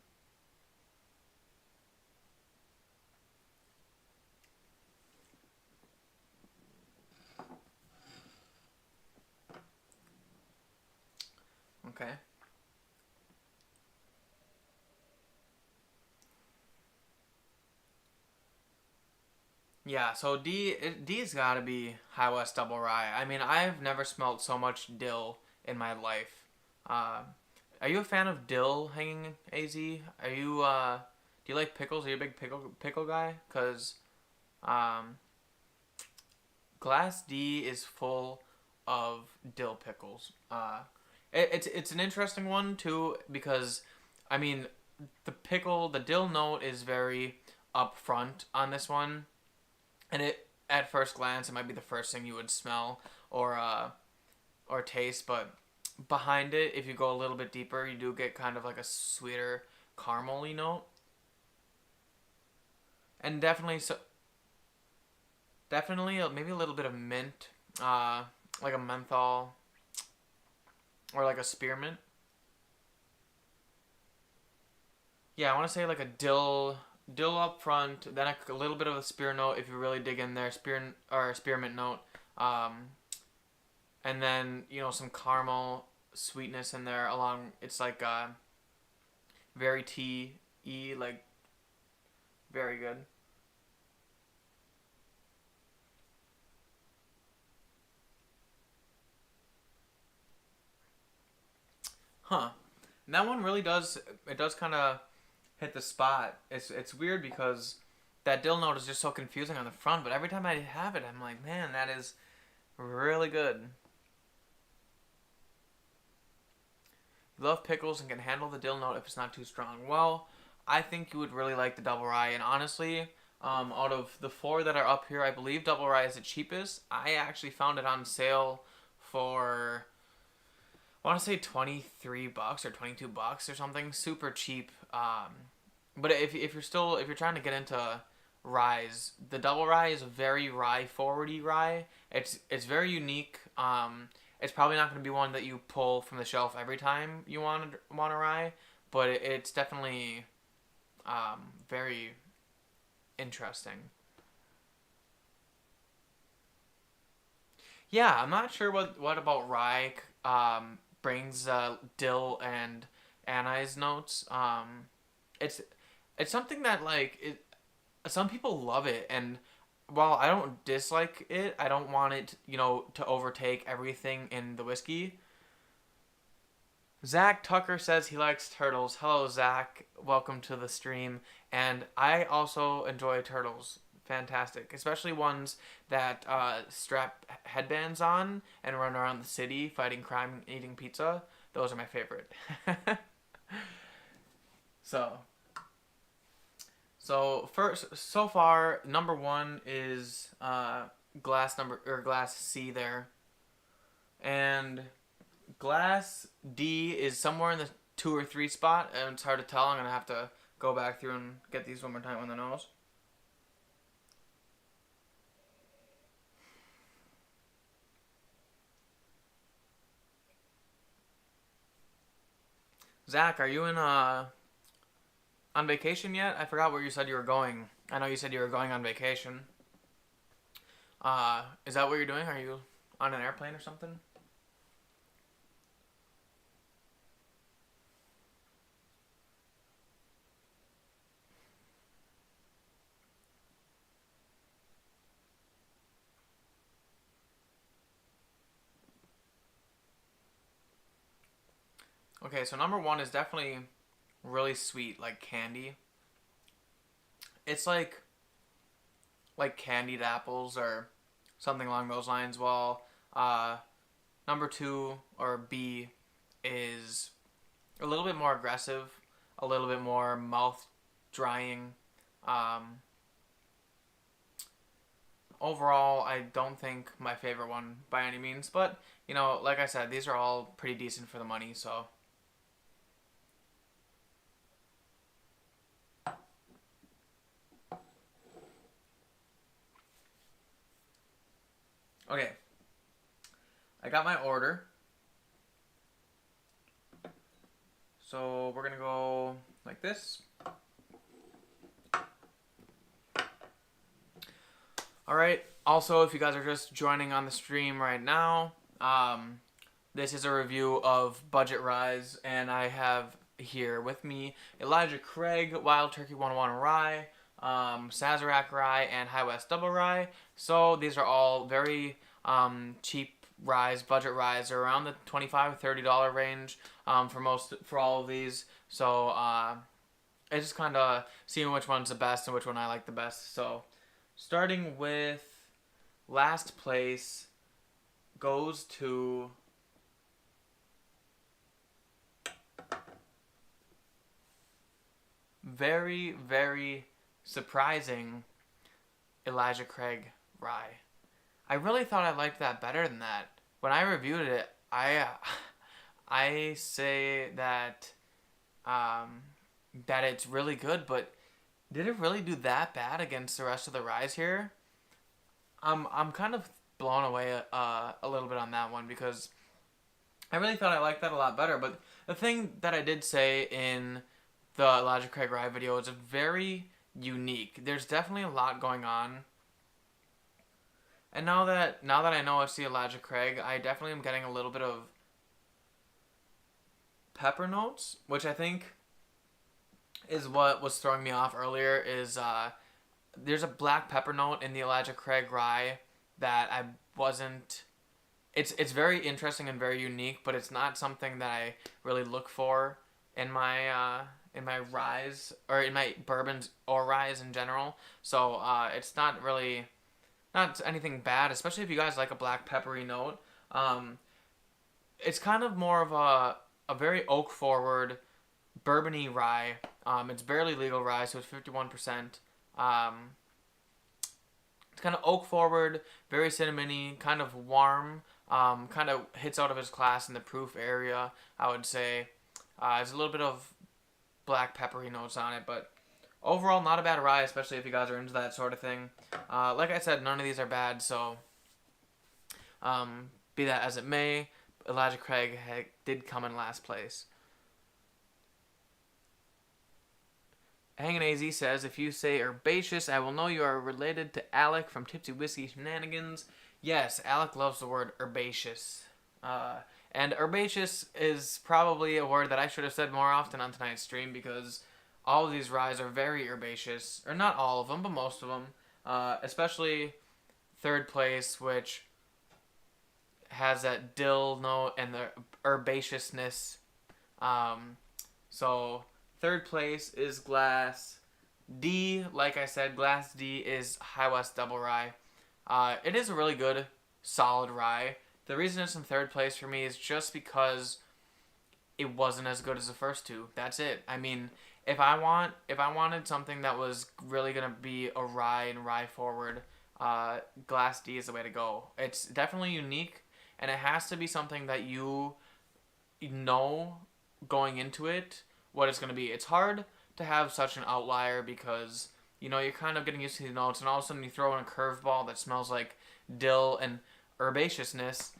Okay. Yeah, so D's got to be High West Double Rye. I mean, I've never smelled so much dill in my life. Uh, are you a fan of dill hanging AZ? Do you like pickles? Are you a big pickle guy? Cause um, Glass D is full of dill pickles. It's an interesting one too because, I mean, the dill note is very upfront on this one, and it at first glance it might be the first thing you would smell or taste, but behind it, if you go a little bit deeper, you do get kind of like a sweeter caramely note, and definitely maybe a little bit of mint, like a menthol or like a spearmint. Yeah, I want to say like a dill up front, then a little bit of a spear note if you really dig in there, spearmint note, um, and then some caramel sweetness in there along. It's like very tea y, like very good. Huh. And that one really does. It does kind of hit the spot. It's weird because that dill note is just so confusing on the front, but every time I have it, I'm like, man, that is really good. You love pickles and can handle the dill note if it's not too strong. Well, I think you would really like the double rye, and honestly, out of the four that are up here, I believe double rye is the cheapest. I actually found it on sale for, I want to say $23 or $22 or something, super cheap. But if you're trying to get into ryes, the double rye is a very rye forwardy rye. It's very unique. It's probably not going to be one that you pull from the shelf every time you want a rye, but it's definitely very interesting. Yeah, I'm not sure what about rye brings dill and anise notes. It's it's something that some people love it, and while I don't dislike it, I don't want it to overtake everything in the whiskey. Zach Tucker says he likes turtles. Hello, Zach. Welcome to the stream. And I also enjoy turtles. Fantastic. Especially ones that strap headbands on and run around the city fighting crime and eating pizza. Those are my favorite. so, so far, number one is glass C there. And glass D is somewhere in the 2 or 3 spot, and it's hard to tell. I'm gonna have to go back through and get these one more time on the nose. Zach, are you in on vacation yet? I forgot where you said you were going. I know you said you were going on vacation. Is that what you're doing? Are you on an airplane or something? Okay, so number one is definitely really sweet, like candy. It's like candied apples or something along those lines. Well, number two or B is a little bit more aggressive, a little bit more mouth drying. Um, Overall, I don't think my favorite one by any means, but like I said, these are all pretty decent for the money. So okay, I got my order. So we're gonna go like this. All right. Also, if you guys are just joining on the stream right now, this is a review of Budget Ryes, and I have here with me Elijah Craig, Wild Turkey 101 Rye, Sazerac Rye, and High West Double Rye. So these are all very cheap ryes, budget ryes. They're around the $25 to $30 range for all of these. So it's just kind of seeing which one's the best and which one I like the best. So, starting with last place goes to very, very surprising Elijah Craig rye. I really thought I liked that better than that. When I reviewed it, I say that that it's really good, but did it really do that bad against the rest of the ryes here? I'm kind of blown away a little bit on that one because I really thought I liked that a lot better. But the thing that I did say in the Elijah Craig rye video is very unique. There's definitely a lot going on. And now that I know it's the Elijah Craig, I definitely am getting a little bit of pepper notes, which I think is what was throwing me off earlier. Is there's a black pepper note in the Elijah Craig rye that I wasn't. It's very interesting and very unique, but it's not something that I really look for in my ryes or in my bourbons or ryes in general. So it's not really not anything bad, especially if you guys like a black peppery note. It's kind of more of a very oak forward bourbony rye. It's barely legal rye, so it's 51%. It's kind of oak forward, very cinnamony, kind of warm. Kind of hits out of his class in the proof area, I would say. There's a little bit of black peppery notes on it, but overall not a bad rye, especially if you guys are into that sort of thing. Like I said, none of these are bad, so be that as it may, Elijah Craig did come in last place. Hangin' AZ says, if you say herbaceous, I will know you are related to Alec from Tipsy Whiskey Shenanigans. Yes, Alec loves the word herbaceous. And herbaceous is probably a word that I should have said more often on tonight's stream because all of these ryes are very herbaceous. Or not all of them, but most of them. Especially third place, which has that dill note and the herbaceousness. So third place is Glass D. Like I said, Glass D is High West Double Rye. It is a really good, solid rye. The reason it's in third place for me is just because it wasn't as good as the first two. That's it. I mean, if I wanted something that was really gonna be a rye and rye forward, Glass D is the way to go. It's definitely unique, and it has to be something that you know going into it what it's gonna be. It's hard to have such an outlier because you're kind of getting used to the notes, and all of a sudden you throw in a curveball that smells like dill and herbaceousness.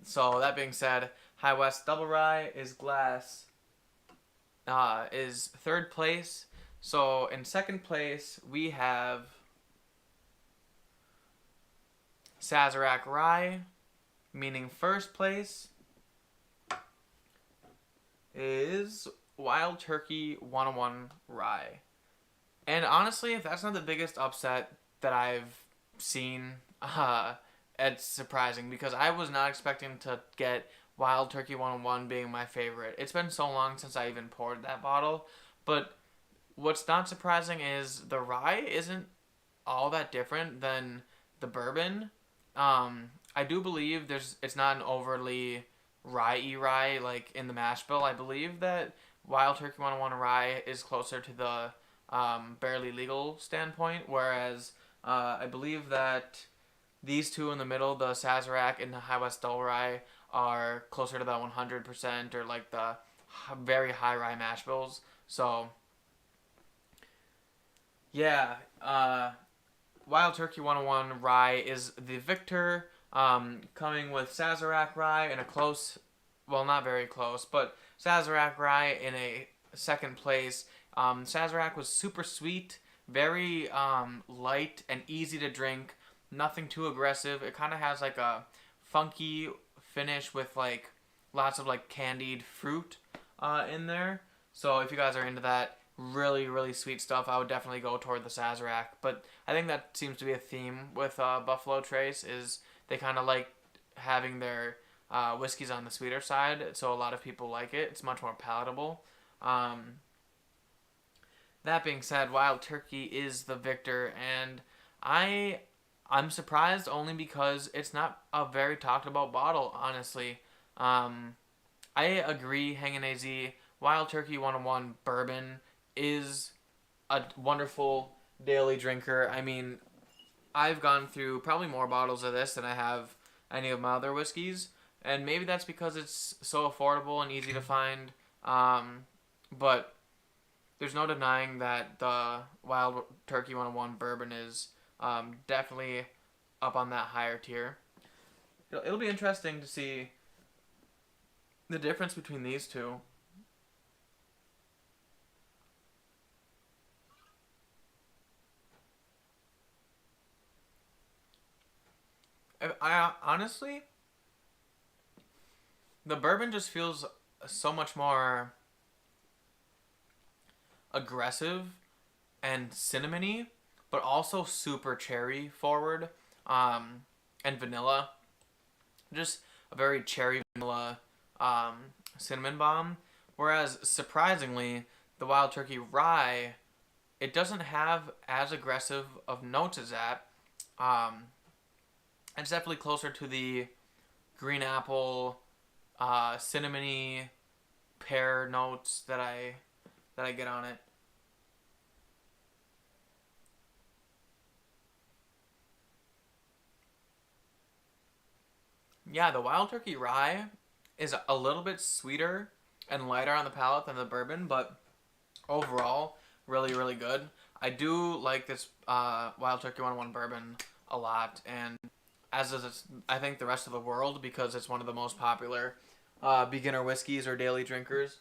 So that being said, High West Double Rye is Glass. Is third place. So in second place we have Sazerac Rye, meaning first place is Wild Turkey 101 Rye. And honestly, if that's not the biggest upset that I've seen, it's surprising because I was not expecting to get Wild Turkey 101 being my favorite. It's been so long since I even poured that bottle, but what's not surprising is the rye isn't all that different than the bourbon. I do believe it's not an overly rye like in the mash bill. I believe that Wild Turkey 101 rye is closer to the barely legal standpoint, whereas I believe that these two in the middle, the Sazerac and the High West Double Rye, are closer to the 100% or like the very high rye mash bills. So yeah, Wild Turkey 101 rye is the victor, coming with Sazerac rye in a close, well, not very close, but Sazerac rye in a second place. Sazerac was super sweet, very light and easy to drink, nothing too aggressive. It kind of has like a funky finish with like lots of like candied fruit in there. So if you guys are into that really, really sweet stuff, I would definitely go toward the Sazerac. But I think that seems to be a theme with Buffalo Trace, is they kind of like having their whiskeys on the sweeter side, so a lot of people like it. It's much more palatable. That being said, Wild Turkey is the victor, and I I'm surprised only because it's not a very talked about bottle, honestly. Um, I agree, Hanganese Wild Turkey 101 Bourbon is a wonderful daily drinker. I mean, I've gone through probably more bottles of this than I have any of my other whiskeys, and maybe that's because it's so affordable and easy to find. But there's no denying that the Wild Turkey 101 Bourbon is definitely up on that higher tier. It'll be interesting to see the difference between these two. I honestly, the bourbon just feels so much more aggressive and cinnamony, but also super cherry forward, and vanilla. Just a very cherry vanilla cinnamon bomb. Whereas surprisingly, the Wild Turkey Rye, it doesn't have as aggressive of notes as that. Um, it's definitely closer to the green apple, cinnamony pear notes that I get on it. Yeah, the Wild Turkey Rye is a little bit sweeter and lighter on the palate than the bourbon, but overall, really, really good. I do like this Wild Turkey 101 bourbon a lot, and as does I think the rest of the world because it's one of the most popular beginner whiskeys or daily drinkers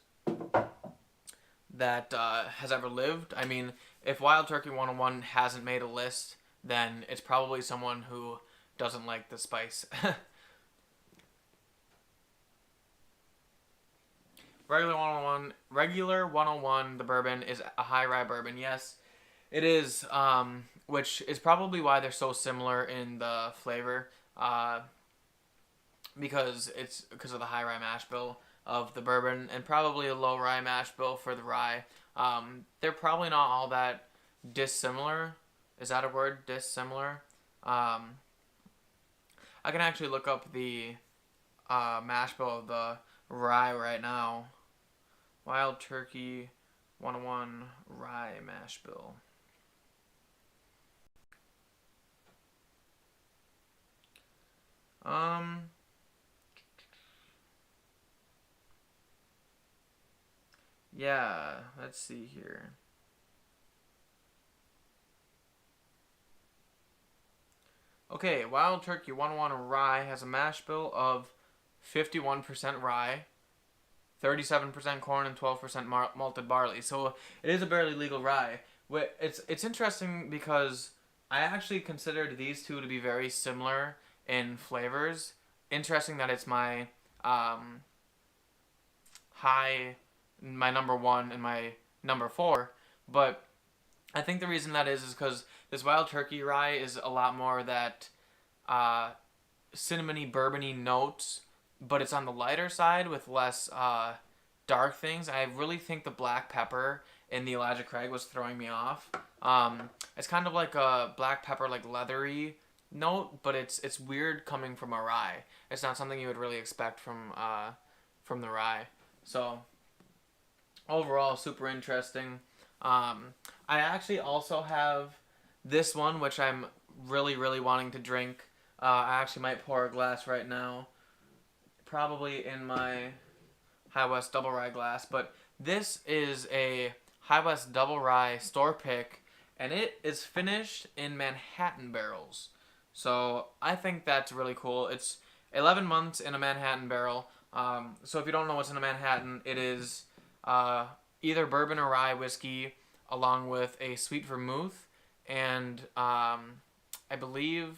that has ever lived. I mean, if Wild Turkey 101 hasn't made a list, then it's probably someone who doesn't like the spice. Regular 101, the bourbon is a high rye bourbon. Yes, it is, which is probably why they're so similar in the flavor, because of the high rye mash bill of the bourbon and probably a low rye mash bill for the rye. They're probably not all that dissimilar. Is that a word? Dissimilar. Um, I can actually look up the mash bill of the rye right now. Wild Turkey 101 rye mash bill. Um, yeah, let's see here. Okay, Wild Turkey 101 rye has a mash bill of 51% rye, 37% corn, and 12% malted barley. So it is a barely legal rye. It's interesting because I actually considered these two to be very similar in flavors. Interesting that it's my um, high, my number one and my number four, but I think the reason that is because this Wild Turkey rye is a lot more that uh, cinnamony, bourbony notes, but it's on the lighter side with less dark things. I really think the black pepper in the Elijah Craig was throwing me off. It's kind of like a black pepper, like leathery note, but it's weird coming from a rye. It's not something you would really expect from the rye. So overall, super interesting. I actually also have this one, which I'm really, really wanting to drink. I actually might pour a glass right now, probably in my High West Double Rye glass. But this is a High West Double Rye store pick, and it is finished in Manhattan barrels. So I think that's really cool. It's 11 months in a Manhattan barrel. So if you don't know what's in a Manhattan, it is uh, either bourbon or rye whiskey along with a sweet vermouth and I believe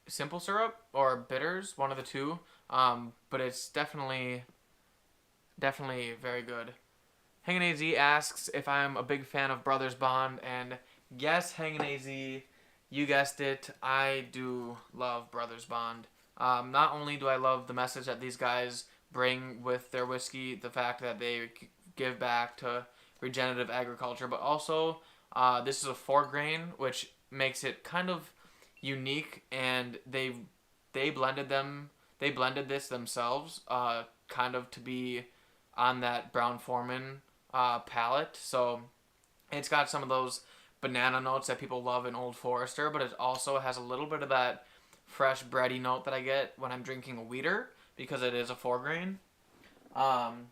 simple syrup or bitters, one of the two. But it's definitely very good. Hanganese asks if I'm a big fan of Brothers Bond, and yes, Hanganese, you guessed it, I do love Brothers Bond. Not only do I love the message that these guys bring with their whiskey, the fact that they give back to regenerative agriculture, but also this is a 4 grain, which makes it kind of unique, and they blended them. They blended this themselves, kind of to be on that Brown Forman palette. So it's got some of those banana notes that people love in Old Forester, but it also has a little bit of that fresh bready note that I get when I'm drinking a wheater, because it is a 4 grain. Um,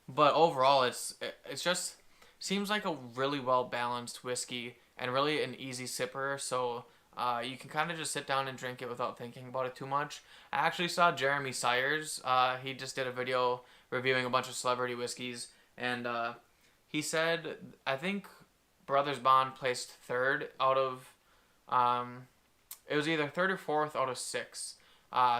but overall, it's just seems like a really well balanced whiskey and really an easy sipper. So you can kind of just sit down and drink it without thinking about it too much. I actually saw Jeremy Sires. He just did a video reviewing a bunch of celebrity whiskeys, and he said, I think Brothers Bond placed third out of, it was either third or fourth out of 6.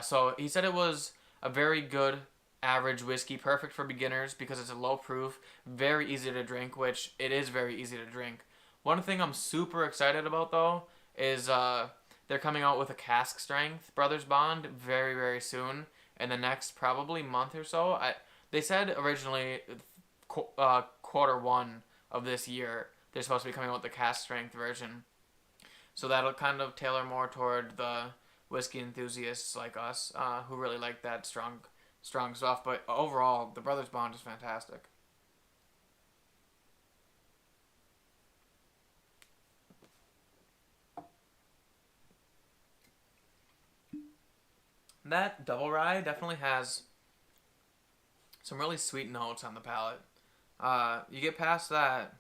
So he said it was a very good average whiskey, perfect for beginners because it's a low proof, very easy to drink, which it is very easy to drink. One thing I'm super excited about though is they're coming out with a cask strength Brothers Bond very, very soon, in the next probably month or so. They said originally Q1 of this year they're supposed to be coming out with the cask strength version. So that'll kind of tailor more toward the whiskey enthusiasts like us, who really like that strong stuff. But overall, the Brothers Bond is fantastic. That double rye definitely has some really sweet notes on the palate. You get past that.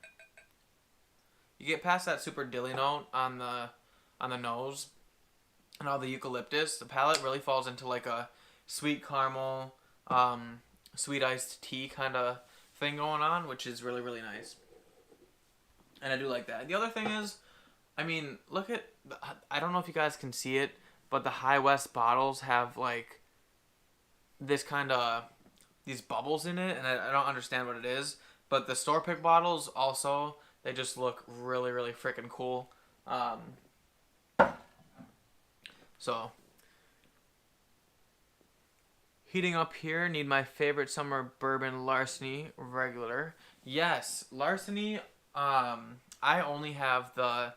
You get past that super dilly note on the nose and all the eucalyptus. The palate really falls into like a sweet caramel, sweet iced tea kind of thing going on, which is really, really nice. And I do like that. The other thing is, I mean, look at, I don't know if you guys can see it, but the High West bottles have like this kind of, these bubbles in it, and I don't understand what it is. But the store pick bottles also, they just look really, really freaking cool. So, heating up here, need my favorite summer bourbon, Larceny regular. Yes, Larceny. I only have the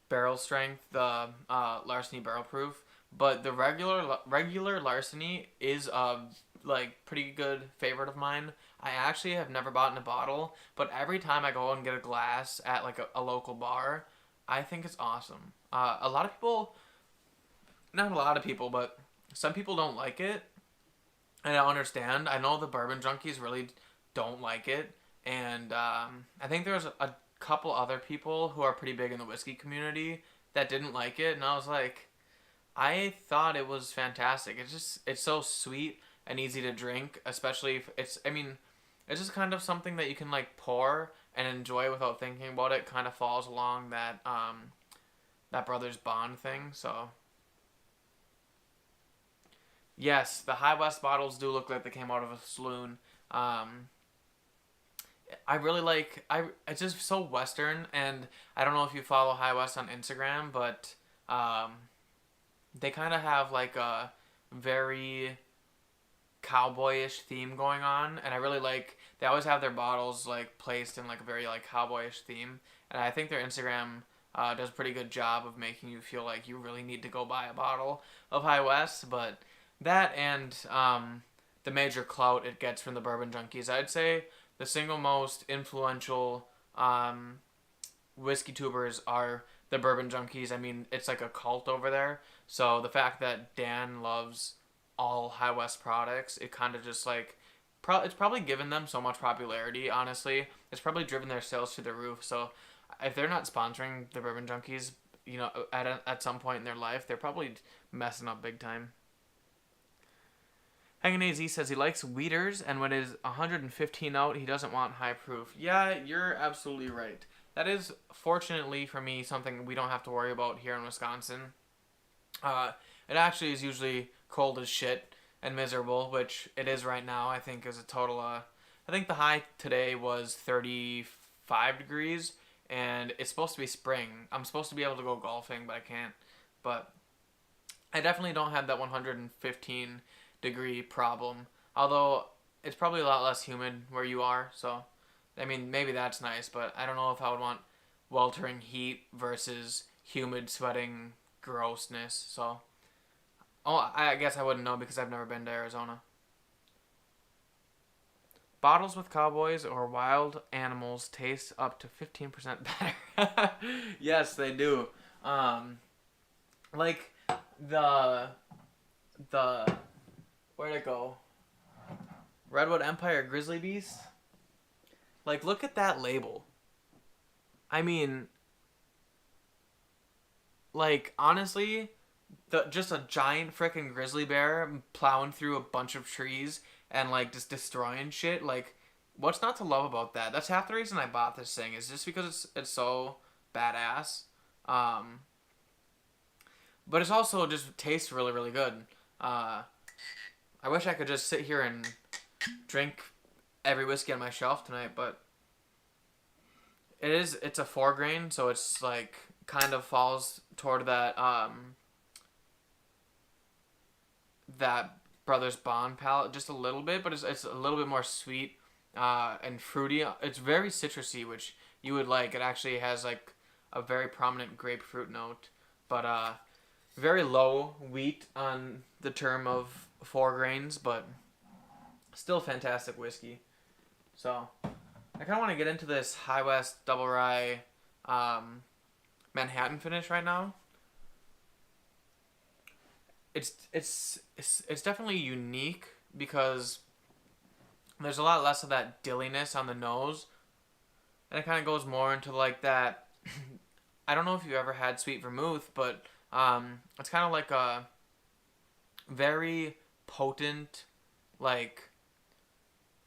barrel strength, the Larceny barrel proof, but the regular Larceny is like pretty good favorite of mine. I actually have never bought in a bottle, but every time I go and get a glass at like a local bar, I think it's awesome. A lot of people, not a lot of people, but some people don't like it, and I understand. I know the bourbon junkies really don't like it, and I think there's a couple other people who are pretty big in the whiskey community that didn't like it, and I was like, I thought it was fantastic. It's so sweet and easy to drink, especially if it's just kind of something that you can like pour and enjoy without thinking about it. Kind of falls along that that Brothers Bond thing. So yes, the High West bottles do look like they came out of a saloon. I really like, it's just so Western, and I don't know if you follow High West on Instagram, but they kind of have like a very cowboyish theme going on, and I really like, they always have their bottles like placed in like a very like cowboyish theme, and I think their Instagram does a pretty good job of making you feel like you really need to go buy a bottle of High West. But that and the major clout it gets from the bourbon junkies, I'd say the single most influential whiskey tubers are the bourbon junkies. I mean, it's like a cult over there. So the fact that Dan loves all High West products, it kind of just like, it's probably given them so much popularity, honestly. It's probably driven their sales to the roof. So if they're not sponsoring the bourbon junkies, you know, at some point in their life, they're probably messing up big time. Hanging AZ says he likes wheaters, and when it is 115 out, he doesn't want high proof. Yeah, you're absolutely right. That is, fortunately for me, something we don't have to worry about here in Wisconsin. It actually is usually cold as shit and miserable, which it is right now. I think is a total. I think the high today was 35 degrees, and it's supposed to be spring. I'm supposed to be able to go golfing, but I can't. But I definitely don't have that 115 degree problem. Although it's probably a lot less humid where you are, so I mean, maybe that's nice, but I don't know if I would want weltering heat versus humid, sweating grossness. So, oh, I guess I wouldn't know because I've never been to Arizona. Bottles with cowboys or wild animals taste up to 15% better. Yes, they do. Um, like the the where'd it go? Redwood Empire Grizzly Beast. Like, look at that label. I mean, like, honestly, just a giant freaking grizzly bear plowing through a bunch of trees and like just destroying shit. Like, what's not to love about that? That's half the reason I bought this thing is just because it's so badass. Um, but it's also just tastes really really good. Uh, I wish I could just sit here and drink every whiskey on my shelf tonight, but it's a 4 grain, so it's like kind of falls toward that Brothers Bond palette just a little bit, but it's a little bit more sweet and fruity. It's very citrusy, which you would like. It actually has like a very prominent grapefruit note, but very low wheat on the term of 4 grains, but still fantastic whiskey. So I kind of want to get into this High West Double Rye Manhattan finish right now. It's definitely unique because there's a lot less of that dilliness on the nose, and it kind of goes more into like that. I don't know if you ever had sweet vermouth, but it's kind of like a very potent, like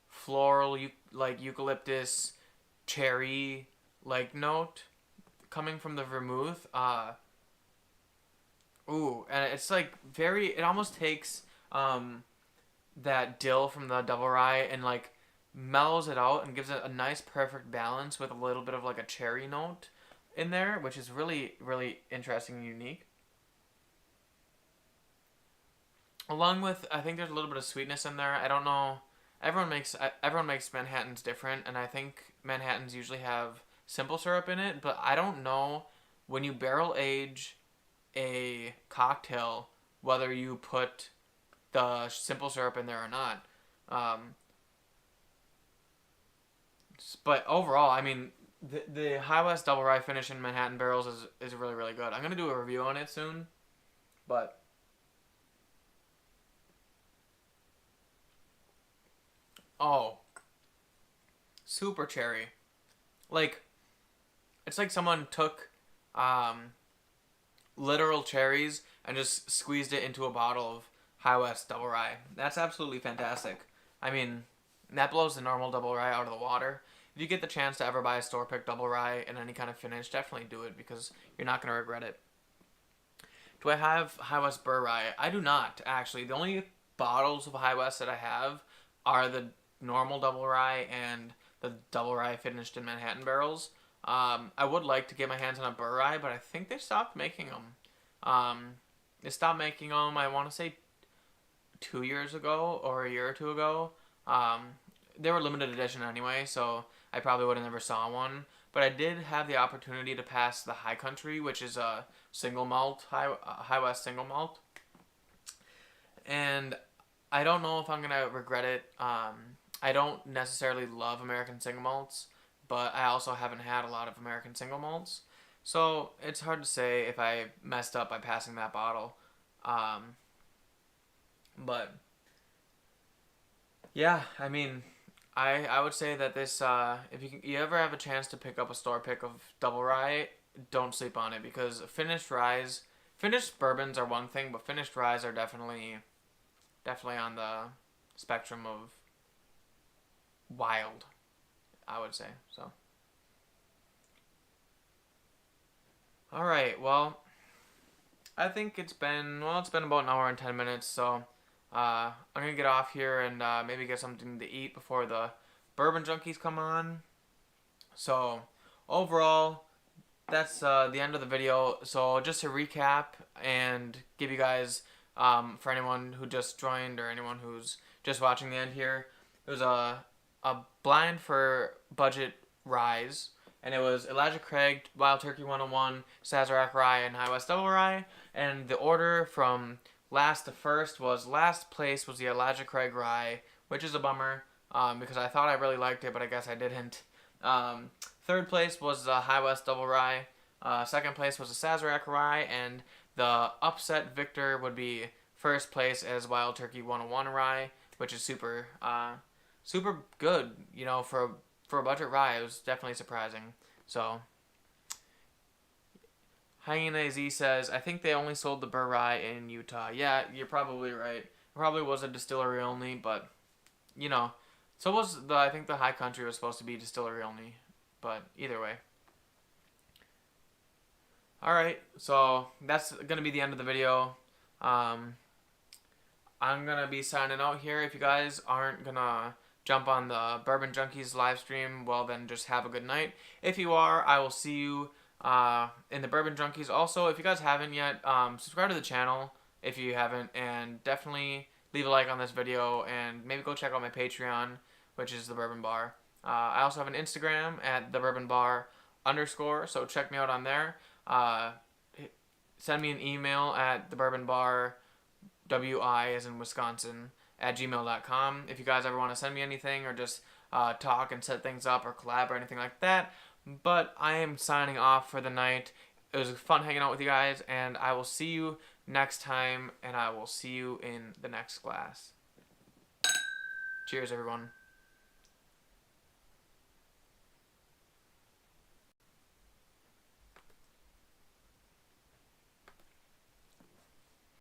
floral, like eucalyptus, cherry, like note coming from the vermouth. Ooh, and it's like very. It almost takes that dill from the double rye and like mellows it out and gives it a nice perfect balance with a little bit of like a cherry note in there, which is really really interesting and unique. Along with, I think there's a little bit of sweetness in there. I don't know. Everyone makes Manhattans different, and I think Manhattans usually have simple syrup in it, but I don't know when you barrel age a cocktail whether you put the simple syrup in there or not. Um, but overall, I mean, the High West Double Rye finish in Manhattan barrels is really really good. I'm gonna do a review on it soon, but oh, super cherry. Like, it's like someone took um, literal cherries and just squeezed it into a bottle of High West Double Rye. That's absolutely fantastic. I mean, that blows the normal Double Rye out of the water. If you get the chance to ever buy a store picked Double Rye in any kind of finish, definitely do it because you're not going to regret it. Do I have High West Burr Rye? I do not, actually. The only bottles of High West that I have are the normal Double Rye and the Double Rye finished in Manhattan barrels. I would like to get my hands on a Burr Rye, but I think they stopped making them. They stopped making them, I want to say, 2 years ago or a year or two ago. They were limited edition anyway, so I probably would have never saw one. But I did have the opportunity to pass the High Country, which is a single malt, High West single malt. And I don't know if I'm going to regret it. I don't necessarily love American single malts, but I also haven't had a lot of American single malts. So it's hard to say if I messed up by passing that bottle. But yeah, I mean, I would say that this if you ever have a chance to pick up a store pick of double rye, don't sleep on it because finished bourbons are one thing, but finished ryes are definitely on the spectrum of wild, I would say. So all right, well, I think it's been about an hour and 10 minutes, so I'm gonna get off here and maybe get something to eat before the bourbon junkies come on. So overall, that's the end of the video. So just to recap and give you guys, for anyone who just joined or anyone who's just watching the end here, it was a blind for budget ryes, and it was Elijah Craig, Wild Turkey 101, Sazerac Rye, and High West Double Rye. And the order from last to first was last place was the Elijah Craig Rye, which is a bummer because I thought I really liked it, but I guess I didn't. Third place was the High West Double Rye. Second place was the Sazerac Rye, and the upset victor would be first place as Wild Turkey 101 Rye, which is super good, for a budget rye. It was definitely surprising. So, Hyena Z says, I think they only sold the Burr Rye in Utah. Yeah, you're probably right. It probably was a distillery only, but, so was I think the High Country was supposed to be distillery only, but either way. Alright, so that's going to be the end of the video. I'm going to be signing out here. If you guys aren't going to jump on the Bourbon Junkies live stream, well then just have a good night. If you are, I will see you in the Bourbon Junkies. Also, if you guys haven't yet, subscribe to the channel if you haven't, and definitely leave a like on this video, and maybe go check out my Patreon, which is the Bourbon Bar. I also have an Instagram at @thebourbonbar_, so check me out on there. Send me an email at thebourbonbar, WI as in Wisconsin, @gmail.com if you guys ever want to send me anything or just talk and set things up or collab or anything like that. But I am signing off for the night. It was fun hanging out with you guys, and I will see you next time, and I will see you in the next class. Cheers, everyone.